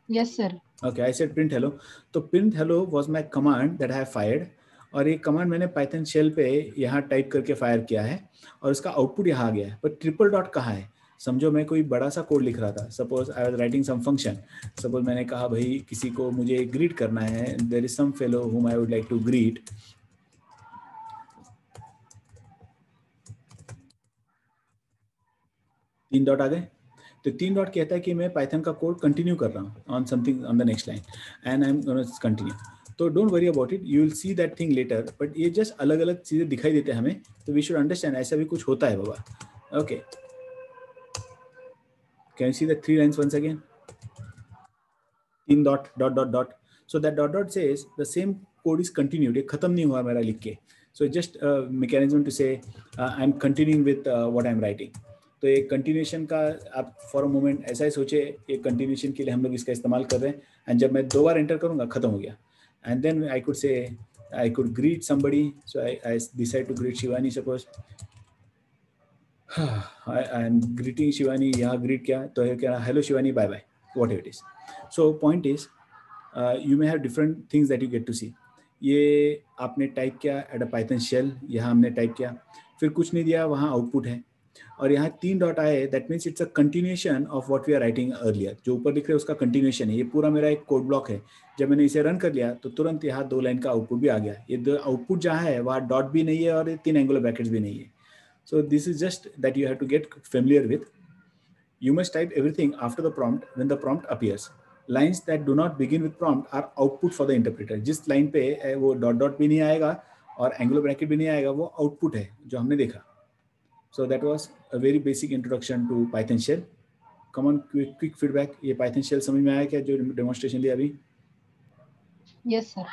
S5: Yes, sir.
S1: Okay, I said print hello. तो print hello was my command that I have fired. और ये कमांड मैंने पाइथन शेल पे यहाँ टाइप करके फायर किया है और इसका आउटपुट यहाँ आ गया है. पर ट्रिपल डॉट कहाँ है? समझो मैं कोई बड़ा सा कोड लिख रहा था. Suppose I was writing some function. Suppose मैंने कहा भाई किसी को मुझे ग्रीट करना है. There is some fellow whom I would like to greet. तीन डॉट आ गए. तो 3 डॉट कहता है कि मैं पाइथन का कोड कंटिन्यू कर रहा हूँ on something on the next line and I am gonna continue. तो don't worry about it, you will see that thing later. But ये जस्ट अलग अलग चीजें दिखाई देते हैं हमें, तो वी शुड अंडरस्टैंड ऐसा भी कुछ होता है बाबा. Okay, can you see the 3 lines once again? 3 dot dot dot dot. So that dot dot says the same code is continued. ये खत्म नहीं हुआ मेरा लिख के. सो जस्ट मैकेनिज्म टू से I am continuing with what I am writing. तो एक कंटिन्यूएशन का आप फॉर अ मोमेंट ऐसा ही सोचे, एक कंटिन्यूएशन के लिए हम लोग इसका इस्तेमाल कर रहे हैं. एंड जब मैं 2 बार एंटर करूंगा खत्म हो गया. And then I could say I could greet somebody. So I decide to greet Shivani. Suppose I am greeting Shivani. यहाँ ग्रीट किया तो क्या, hello Shivani, bye bye, whatever it is. So point is you may have different things that you get to see. ये आपने type किया at a Python shell, यहाँ हमने type किया, फिर कुछ नहीं दिया, वहाँ आउटपुट है. और यहाँ 3 डॉट आए, that means it's a continuation of what we are writing earlier. जो ऊपर दिख रहा है उसका कंटिन्यूएशन है. ये पूरा मेरा एक कोड ब्लॉक है. जब मैंने इसे रन कर लिया तो तुरंत यहाँ 2 लाइन का आउटपुट भी आ गया. ये 2 आउटपुट जहाँ है वहाँ डॉट भी नहीं है और 3 एंगुलर ब्रैकेट्स भी नहीं है. So this is just that you have to get familiar with. You must type everything after the prompt when the prompt appears. Lines that do not begin with prompt are output for the interpreter. जिस line पे वो dot dot भी नहीं आएगा और angular bracket भी नहीं आएगा, वो आउटपुट है जो हमने देखा. So that was a very basic introduction to Python shell. Come on, quick feedback. ये Python shell समझ में आया क्या जो demonstration दिया अभी?
S5: Yes, sir.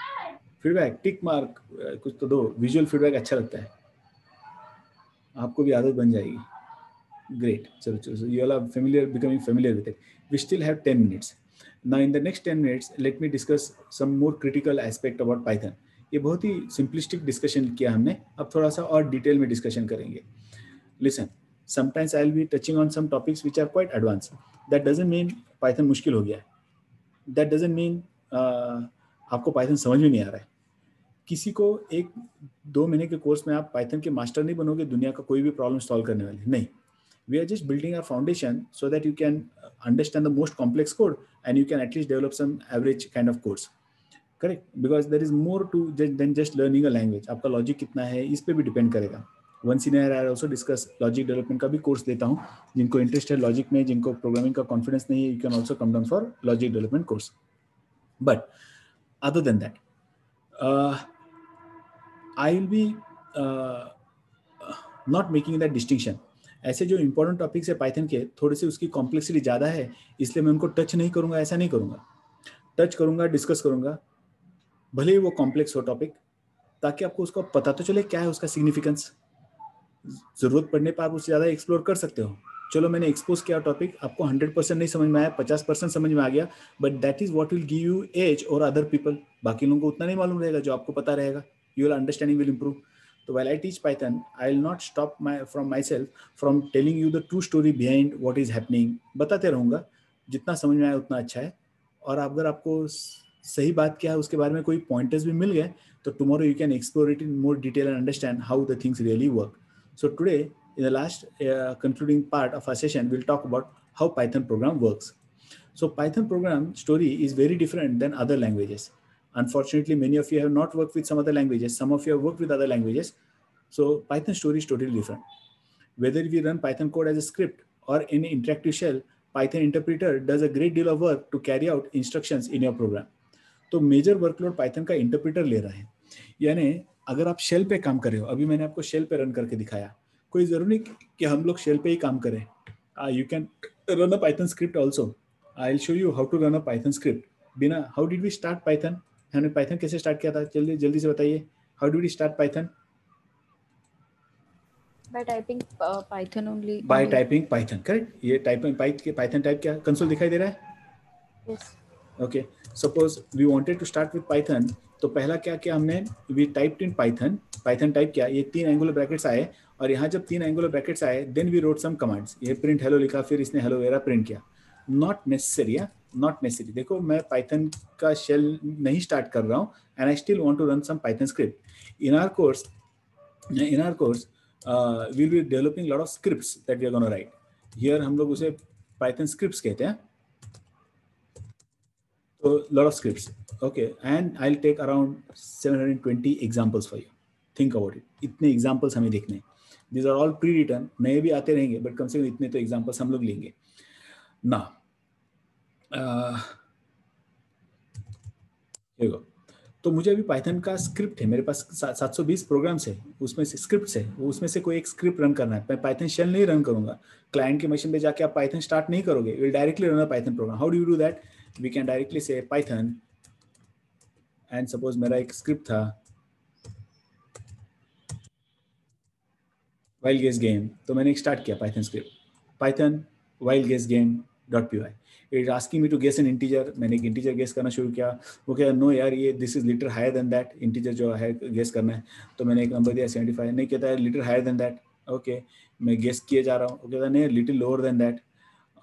S1: Feedback, tick mark, कुछ तो दो. Visual feedback अच्छा लगता है. आपको भी आदत बन जाएगी. Great. So you all are becoming familiar with it. We still have 10 minutes. Now in the next 10 minutes, let me discuss some more critical aspect about Python. ये बहुत ही simplistic discussion किया हमने. अब थोड़ा सा और डिटेल में डिस्कशन करेंगे. Listen, sometimes I'll be touching on some topics which are quite advanced. That doesn't mean Python मुश्किल हो गया है. That doesn't mean आपको Python समझ में नहीं आ रहा है. किसी को 1-2 महीने के कोर्स में आप Python के मास्टर नहीं बनोगे दुनिया का कोई भी प्रॉब्लम सॉल्व करने वाले नहीं. We are just building our foundation so that you can understand the most complex code and you can at least develop some average kind of codes. Correct? Because there is more to than just learning a language. आपका logic कितना है इस पे भी depend करेगा. Once in I also discuss logic development का भी course देता हूँ. जिनको इंटरेस्ट है लॉजिक में, जिनको प्रोग्रामिंग का कॉन्फिडेंस नहीं है, you can also come down for logic development course. But other than that I will be not making that distinction. ऐसे जो इंपॉर्टेंट टॉपिक्स है पाइथन के, थोड़े से उसकी कॉम्प्लेक्सिटी ज़्यादा है, इसलिए मैं उनको टच नहीं करूँगा, ऐसा नहीं करूँगा. टच करूँगा, डिस्कस करूँगा, भले ही वो कॉम्प्लेक्स हो टॉपिक, ताकि आपको उसका पता तो चले क्या है उसका सिग्निफिकेंस. जरूरत पड़ने पर आप उससे ज़्यादा एक्सप्लोर कर सकते हो. चलो मैंने एक्सपोज किया टॉपिक, आपको 100% नहीं समझ में आया, 50% समझ में आ गया, but that is what will give you edge और अदर पीपल. बाकी लोगों को उतना नहीं मालूम रहेगा जो आपको पता रहेगा. Your understanding will improve. So while I teach Python, I will not stop myself from telling you the true story behind what is happening. बताते रहूँगा, जितना समझ में आए उतना अच्छा है. और अगर आपको सही बात क्या है उसके बारे में कोई पॉइंटर्स भी मिल गए, तो tomorrow you can explore it in more detail and understand how the things really work. So today, in the last concluding part of our session, we'll talk about how Python program works. So Python program story is very different than other languages. Unfortunately, many of you have not worked with some other languages. Some of you have worked with other languages. So Python story is totally different. Whether we run Python code as a script or in an interactive shell, Python interpreter does a great deal of work to carry out instructions in your program. तो major workload Python का interpreter ले रहा है. यानी अगर आप shell पे काम कर रहे हो, अभी मैंने आपको शेल पे रन करके दिखाया, कोई जरूरी नहीं कि हम लोग शेल पे ही काम करें. You can run a Python script also. I'll show you how to run a Python script. बिना, how did we start Python? हमने पाइथन कैसे स्टार्ट किया था? जल्दी से बताइए. How do we start Python?
S2: By typing Python only.
S1: By typing Python, correct. ये typing Python type क्या कंसोल दिखाई दे रहा है?
S2: Yes.
S1: Okay, suppose we wanted to start with Python, तो पहला क्या किया हमने? We typed in Python type किया, ये 3 एंगुलर ब्रैकेट्स आए, और यहाँ जब 3 एंगुलर ब्रैकेट्स आए, then we wrote some commands. ये प्रिंट हेलो लिखा, फिर इसने हेलो वेरा प्रिंट किया. Not necessary. Not necessary. देखो मैं पाइथन का शेल नहीं स्टार्ट कर रहा हूँ, and I still want to run some Python script. In our course we'll be developing lot of scripts that we are going to write. Here हम लोग उसे पाइथन स्क्रिप्ट्स कहते हैं. So lot of scripts. Okay, and I'll take around 720 examples for you. Think about it. इतने examples हमें देखने हैं. These are all pre-written. नए भी आते रहेंगे, but कम से कम इतने तो examples हम लोग लेंगे. Now, here we go. तो मुझे अभी पाइथन का स्क्रिप्ट है, मेरे पास 720 प्रोग्राम्स है, उसमें से स्क्रिप्ट्स है, उसमें से कोई एक स्क्रिप्ट रन करना है. मैं पाइथन शेल नहीं रन करूंगा. क्लाइंट के मशीन पे जाके आप पाइथन स्टार्ट नहीं करोगे. Will directly run a Python program. How do you do that? We can directly से पाइथन, एंड सपोज मेरा एक स्क्रिप्ट था वाइल्ड गेस गेम, तो मैंने एक स्टार्ट किया Python script, Python wild guess game .py. It asking me to guess an integer. मैंने एक इंटीजर गेस करना शुरू किया. वो क्या, नो यार ये this is little higher than that. Integer जो है गेस करना है, तो मैंने एक नंबर दिया 75. नहीं कहता है little higher than that. Okay, मैं गेस किए जा रहा हूँ. वो कहता नहीं लिटिल लोअर देन दैट.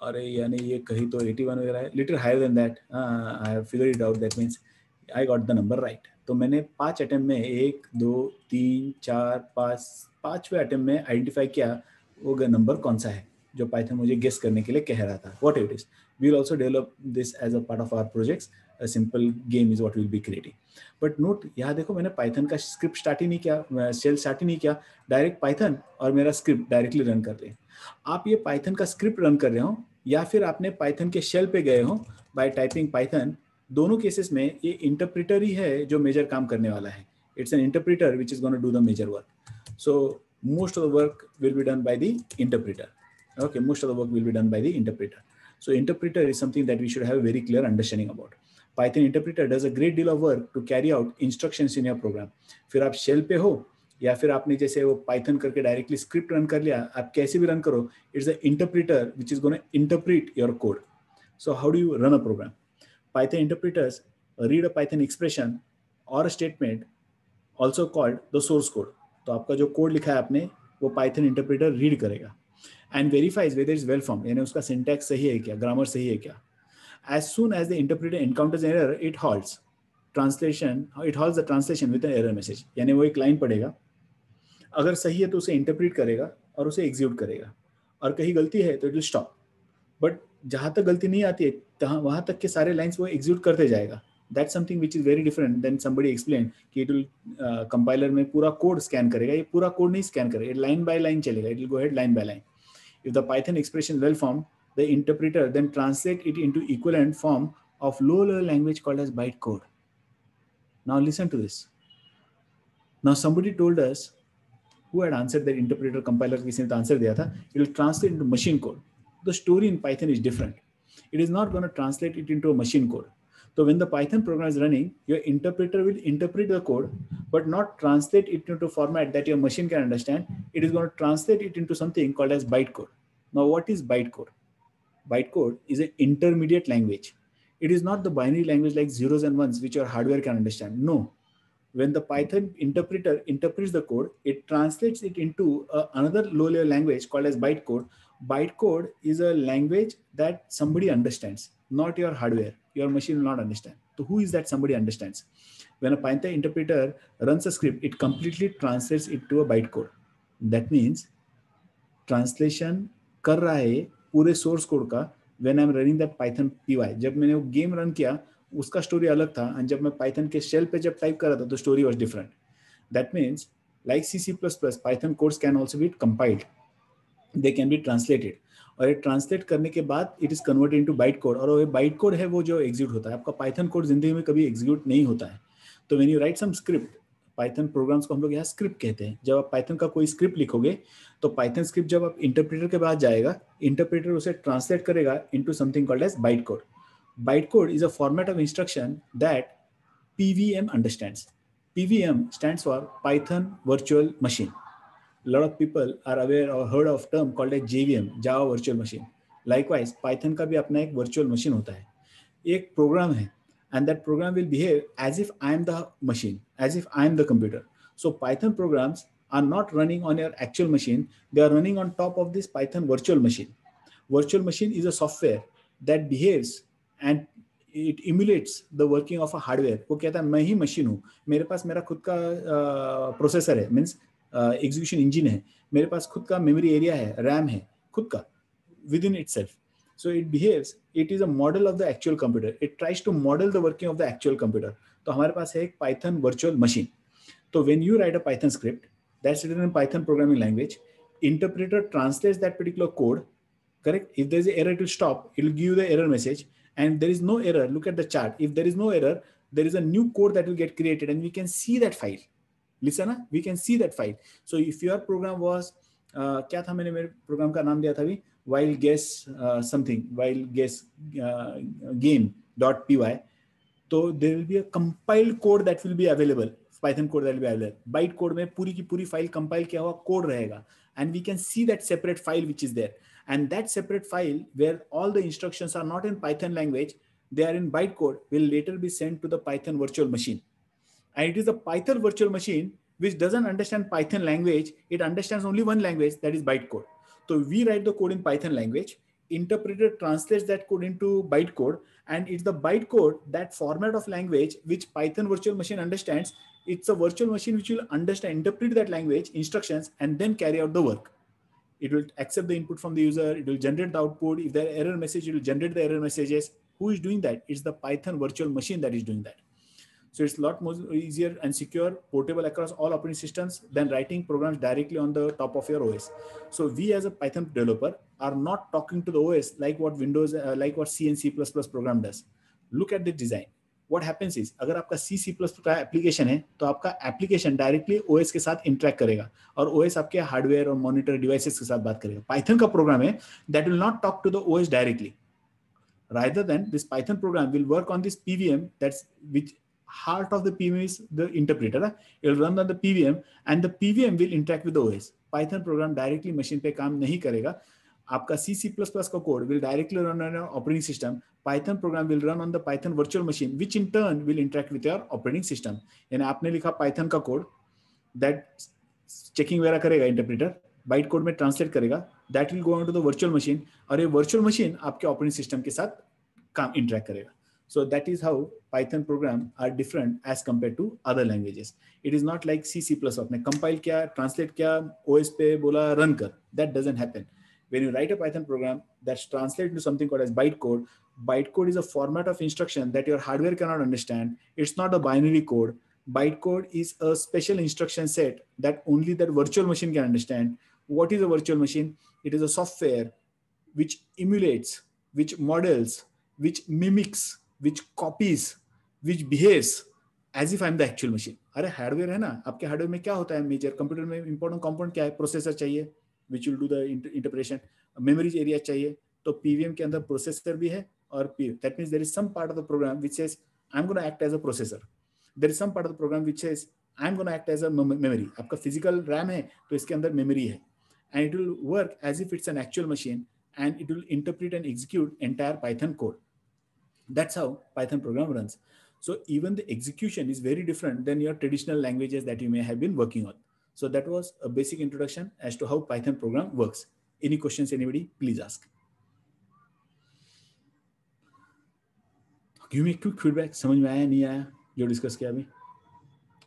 S1: अरे यानी ये कहीं तो 81 वगैरह है. Little higher than that. I have figure it out. That means I got the number right. तो मैंने 5 अटेम्प्ट में 1 2 3 4 5 5वें अटेम्प्ट में आइडेंटिफाई किया वो नंबर कौन सा है जो पाइथन मुझे गेस करने के लिए कह रहा था. What it is, we will also develop this as a part of our projects. A simple game is what we'll be creating. But note, यहाँ देखो मैंने पाइथन का स्क्रिप्ट स्टार्ट ही नहीं किया, शेल स्टार्ट ही नहीं किया, डायरेक्ट पाइथन और मेरा स्क्रिप्ट डायरेक्टली रन कर रहे हैं. आप ये पाइथन का स्क्रिप्ट रन कर रहे हो या फिर आपने पाइथन के शेल पे गए हो बाय टाइपिंग पाइथन, दोनों केसेस में ये इंटरप्रेटर ही है जो मेजर काम करने वाला है. It's an interpreter which is gonna do the major work. So most of the work will be done by the interpreter. Okay, most of the work will be done by the interpreter. So interpreter is something that we should have a very clear understanding about. Python interpreter does a great deal of work to carry out instructions in your program. फिर आप shell पे हो या फिर आपने जैसे वो Python करके डायरेक्टली स्क्रिप्ट रन कर लिया, आप कैसे भी रन करो, it's the interpreter which is gonna interpret your code. So how do you run a program? Python interpreters read a Python expression और statement also called the source code. तो आपका जो कोड लिखा है आपने वो पाइथन इंटरप्रेटर रीड करेगा and verifies whether it's well formed, यानी उसका syntax सही है क्या, ग्रामर सही है क्या. As soon as the interpreter encounters an error, it halts the translation with an error message. यानी वो एक लाइन पढ़ेगा, अगर सही है तो उसे इंटरप्रेट करेगा और उसे एग्जीक्यूट करेगा, और कहीं गलती है तो इट विल स्टॉप. बट जहाँ तक गलती नहीं आती है वहाँ तक के सारे लाइन्स वो एग्जीक्यूट करते जाएगा. That's something which is very different than somebody explained कि it will compiler में पूरा code scan करेगा. ये पूरा code नहीं scan करेगा. ये line by line चलेगा. It will go ahead line by line. If the Python expression is well formed, the interpreter then translate it into equivalent form of low level language called as bytecode. Now listen to this. Now somebody told us who had answered that interpreter compiler किसी ने तो answer दिया था. It will translate into machine code. The story in Python is different. It is not going to translate it into a machine code. So when the Python program is running, your interpreter will interpret the code, but not translate it into a format that your machine can understand. It is going to translate it into something called as bytecode. Now, what is bytecode? Bytecode is an intermediate language. It is not the binary language like zeros and ones, which your hardware can understand. No. When the Python interpreter interprets the code, it translates it into another low-level language called as bytecode. Bytecode is a language that somebody understands, not your hardware. Your machine will not understand. So who is that somebody understands? When a Python interpreter runs a script, it completely translates it to a bytecode. That means translation कर रहा है पूरे source code का when I'm running that Python py. जब मैंने वो game run किया, उसका story अलग था, and जब मैं Python के shell पे जब type कर रहा था, तो story was different. That means like C++, Python codes can also be compiled. They can be translated. और ये translate करने के बाद it is converted into bytecode. और वो bytecode है वो जो execute होता है. आपका Python code जिंदगी में कभी execute नहीं होता है. तो when you write some script, Python programs को हम लोग यहाँ script कहते हैं. जब आप Python का कोई script लिखोगे, तो Python script जब आप interpreter के बाद जाएगा, interpreter उसे translate करेगा into something called as bytecode. Bytecode is a format of instruction that PVM understands. PVM stands for Python Virtual Machine. A lot of people are aware or heard of term called as JVM, Java Virtual Machine. Likewise, Python का भी अपना एक virtual machine होता है. एक program है, and that program will behave as if I am the machine, as if I am the computer. So Python programs are not running on your actual machine. They are running on top of this Python virtual machine. Virtual machine is a software that behaves and it emulates the working of a hardware. वो कहता है मैं ही machine हूँ, मेरे पास मेरा खुद का processor है, means execution engine है, मेरे पास खुद का memory area है, RAM है, खुद का within itself. So it behaves, it is a model of the actual computer. It tries to model the working of the actual computer. तो हमारे पास है एक Python virtual machine. So when you write a Python script that's written in Python programming language, interpreter translates that particular code, correct? If there's an error, it will stop. It will give you the error message. And there is no error. Look at the chart. If there is no error, there is a new code that will get created and we can see that file. Listen, we can see that file. So if your program was, क्या था मैंने मेरे program का नाम दिया था अभी, while guess something, while guess game.py, so there will be a compiled code that will be available, Python code that will be available. Byte code में पूरी की पूरी file compile किया हुआ code रहेगा, and we can see that separate file which is there. And that separate file where all the instructions are not in Python language, they are in bytecode, will later be sent to the Python virtual machine. And it is the Python virtual machine which doesn't understand Python language. It understands only one language, that is bytecode. So we write the code in Python language, interpreter translates that code into bytecode, and it's the bytecode, that format of language which Python virtual machine understands. It's a virtual machine which will understand, interpret that language instructions, and then carry out the work. It will accept the input from the user. It will generate the output. If there are error message, it will generate the error messages. Who is doing that? It's the Python virtual machine that is doing that. So it's a lot more easier and secure, portable across all operating systems than writing programs directly on the top of your OS. So we as a Python developer are not talking to the OS like what Windows, like what C and C++ program does. Look at the design. What happens is, अगर आपका C++ का application है, तो आपका application directly OS के साथ interact करेगा और OS आपके हार्डवेयर और मॉनिटर डिवाइसेस के साथ बात करेगा. पाइथन का प्रोग्राम है that will not talk to the OS directly. Rather than this Python program will work on this PVM, that's which heart of the PVM is the interpreter. It will run on the PVM and the PVM will interact with the OS. Python program directly machine पे काम नहीं करेगा. आपका C++ का code will directly run on your operating system. Python program will run on the Python virtual machine, which in turn will interact with your operating system. यानी आपने लिखा Python का code that checking वगैरह करेगा interpreter, bytecode में translate करेगा, that will go on to the virtual machine और ये virtual machine आपके operating system के साथ काम interact करेगा. So that is how Python program are different as compared to other languages. It is not like C++ आपने compile किया, translate किया, OS पे बोला run कर. That doesn't happen. when you write a Python program that's translated into something called as bytecode, bytecode is a format of instruction that your hardware cannot understand. It's not a binary code. Bytecode is a special instruction set that only that virtual machine can understand. What is a virtual machine? It is a software which emulates, which models, which mimics, which copies, which behaves as if I'm the actual machine. अरे hardware है ना, आपके hardware में क्या होता है? Major computer में important component क्या है? प्रोसेसर चाहिए, which will do the interpretation. Memory area चाहिए, तो पीवीएम के अंदर प्रोसेसर भी है और that means there is some part of the program which says I'm going to act as a processor. There is some part of the program which says I'm going to act as a memory. आपका physical RAM है तो इसके अंदर memory है, and it will work as if it's an actual machine, and it will interpret and execute entire Python code. That's how Python program runs. So even the execution is very different than your traditional languages that you may have been working on. So that was a basic introduction as to how Python program works. Any questions, anybody? Please ask. Give me a quick feedback. समझ में आया नहीं आया जो discuss किया अभी?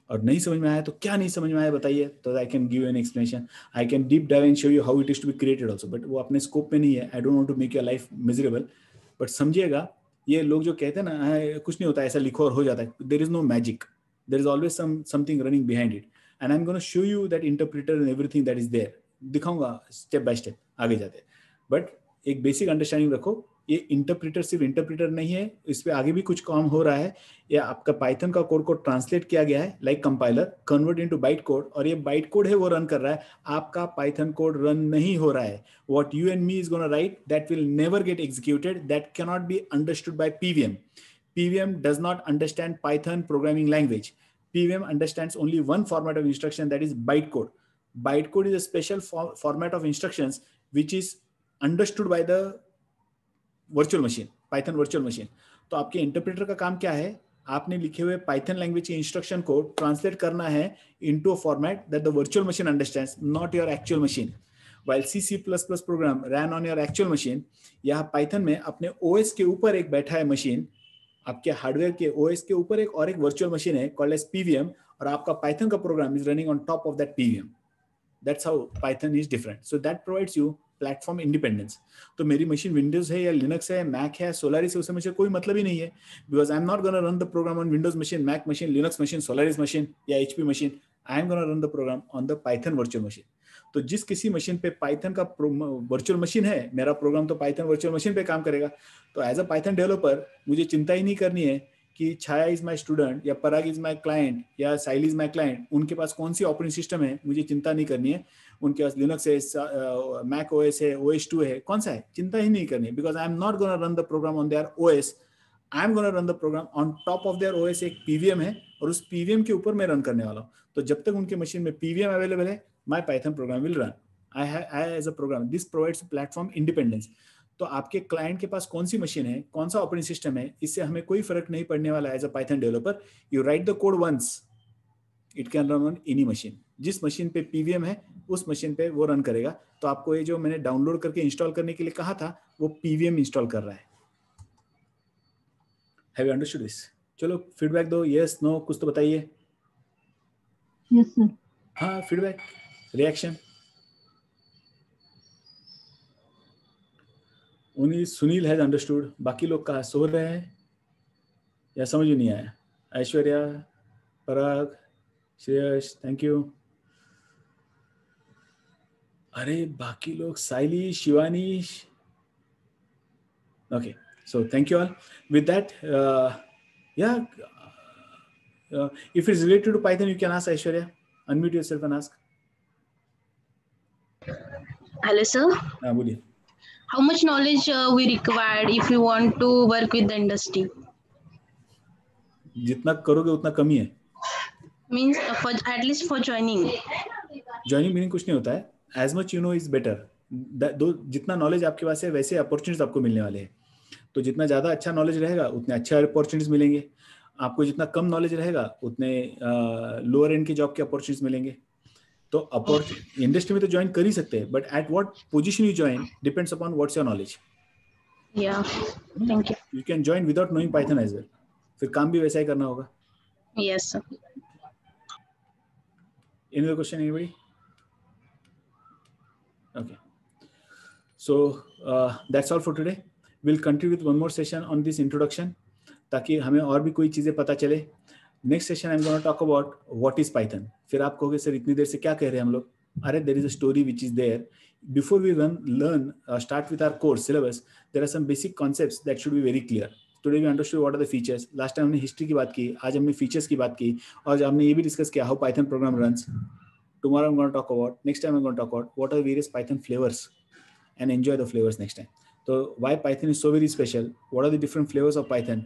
S1: और नहीं समझ में आया तो क्या नहीं समझ में आया बताइए, तो I can give you an explanation. I can deep dive and show you how it is to be created also. But वो अपने स्कोप में नहीं है. I don't want to make your life miserable. But समझिएगा, ये लोग जो कहते हैं ना कुछ नहीं होता ऐसा लिखो और हो जाता है. There is no magic. There is always something running behind it. And I'm going to show you that interpreter and everything that is there. दिखाऊंगा स्टेप बाय स्टेप आगे जाते. बट एक बेसिक अंडरस्टैंडिंग रखो, ये इंटरप्रेटर सिर्फ interpreter नहीं है, इस पे आगे भी कुछ काम हो रहा है. या आपका पाइथन का कोड को ट्रांसलेट किया गया है like compiler, convert into byte code, और ये बाइट कोड है वो रन कर रहा है. आपका पाइथन कोड रन नहीं हो रहा है. What you and me is gonna right that will never get executed, that cannot be understood by PVM. PVM does not understand Python programming language. PVM understands only one format of instruction, that is bytecode. Bytecode is a special format of instructions which is understood by the virtual machine, Python virtual machine. तो आपके interpreter का काम क्या है? आपने लिखे हुए Python language के इंस्ट्रक्शन को ट्रांसलेट करना है into a format that the virtual machine understands, not your actual machine. While C++ program ran on your actual machine, यहाँ Python में अपने OS के ऊपर एक बैठा है मशीन, आपके हार्डवेयर के ओएस के ऊपर एक और एक वर्चुअल मशीन है कॉल्ड एज पीवीएम, और आपका पाइथन का program is running on top of that PVM. That's how Python is different. So that provides you platform independence. तो मेरी मशीन विंडोज है या लिनक्स है, मैक है, सोलारिस है, उससे मुझे कोई मतलब ही नहीं है, because I am not gonna run the program on Windows machine, Mac machine, Linux machine, Solaris machine या HP machine. I am gonna run the program on the Python virtual machine. तो जिस किसी मशीन पे Python का virtual machine है, मेरा programme तो Python virtual machine पे काम करेगा. तो एज अ पाइथन डेवलपर मुझे चिंता ही नहीं करनी है कि छाया इज माय स्टूडेंट या पराग इज माय क्लाइंट या साइल इज माय क्लाइंट, उनके पास कौन सी ऑपरेटिंग सिस्टम है मुझे चिंता नहीं करनी है. उनके पास लिनक्स है, मैक ओएस है, OS2 है, कौन सा है, चिंता ही नहीं करनी है, because I am not gonna run the program on their OS. I am gonna run the program on top of their OS. एक पीवीएम है और उस पीवीएम के ऊपर मैं रन करने वाला हूँ. तो जब तक उनके मशीन में पीवीएम अवेलेबल है, my Python programme will run. I as a program, this provides platform independence. तो आपके क्लाइंट के पास कौन सी मशीन है, कौन सा ऑपरेटिंग सिस्टम है, इससे हमें कोई फर्क नहीं पड़ने वाला है. As a Python developer you write the code once, it can run on any machine. जिस मशीन पे पीवीएम है उस मशीन पे वो रन करेगा. तो आपको ये जो मैंने डाउनलोड करके इंस्टॉल करने के लिए कहा था वो पीवीएम इंस्टॉल कर रहा है. Have you understood this? चलो फीडबैक दो, यस नो कुछ तो बताइए.
S4: Yes sir.
S1: हाँ फीडबैक, रिएक्शन. उन्हीं सुनील हैज अंडरस्टूड, बाकी लोग कहाँ सो रहे हैं या समझ नहीं आया? Aishwarya, Parag, Shreyas, thank you. अरे बाकी लोग, Saili, Shivani, okay. So thank you all. With that या if it's related to Python you can ask Aishwarya. Unmute yourself and ask.
S3: Hello, sir.
S1: हाँ बोलिए.
S3: How much knowledge we required if we want to work with the industry?
S1: जितना करोगे उतना कम ही है.
S3: Means at least for joining.
S1: Joining meaning कुछ नहीं होता है. As much you know is better. जितना नॉलेज आपके पास है वैसे अपॉर्चुनिटीज आपको मिलने वाले हैं. तो जितना ज्यादा अच्छा नॉलेज रहेगा उतने अच्छे अपॉर्चुनिटीज मिलेंगे. आपको जितना कम नॉलेज रहेगा उतने लोअर एंड के जॉब के अपॉर्चुनिटीज मिलेंगे. तो इंडस्ट्री में तो ज्वाइन कर ही सकते हैं, but at what position you join depends upon what's your knowledge.
S3: या thank you.
S1: You can join without knowing Python as well. फिर काम भी वैसा ही करना होगा.
S3: Yes sir.
S1: Any other question, anybody? Okay. So that's all for today. We'll continue with one more session on this introduction, ताकि हमें और भी कोई चीजें पता चले. Next session I'm going to talk about what is Python. फिर आप कहोगे सर इतनी देर से क्या कह रहे हैं हम लोग? अरे there is a story which is there. Before we start with our course syllabus, there are some basic concepts that should be very clear. Today we understood what are the features. Last time हमने history की बात की, आज हमने features की बात की, और हमने ये भी discuss किया how Python program runs. Tomorrow I'm going to talk about, next time I'm going to talk about what are the various Python flavors, and enjoy the flavors next time. So why Python is so very special, what are the different flavors of Python,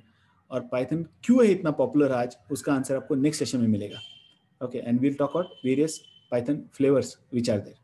S1: और Python क्यों है इतना popular आज, उसका answer आपको next session में मिलेगा. Okay, and we'll talk about various Python flavors which are there.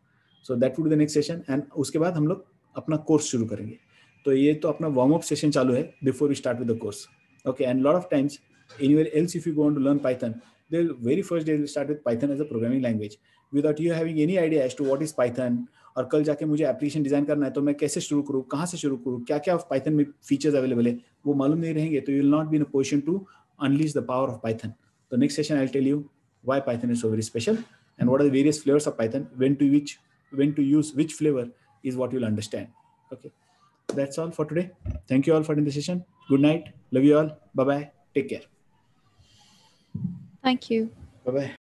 S1: So that would be the next session, and उसके बाद हम लोग अपना कोर्स शुरू करेंगे. तो ये तो अपना वार्म अप सेशन चालू है before we start with the course. Okay, and lot of times anywhere else if you go on to learn Python, the very first day will start with Python as a programming language without you having any idea as to what is Python, और कल जाके मुझे application design करना है तो मैं कैसे शुरू करूँ, कहाँ से शुरू करूँ, क्या क्या पाइथन में फीचर्स अवेलेबल है, वो मालूम नहीं रहेंगे, तो you will not be in a position to unleash the power of Python. तो next session I will tell you why Python is so very special and what are the various flavors of Python, when to use which flavor is what you'll understand. Okay, that's all for today. Thank you all for in the session. Good night. Love you all. Bye bye. Take care.
S2: Thank you.
S1: Bye bye.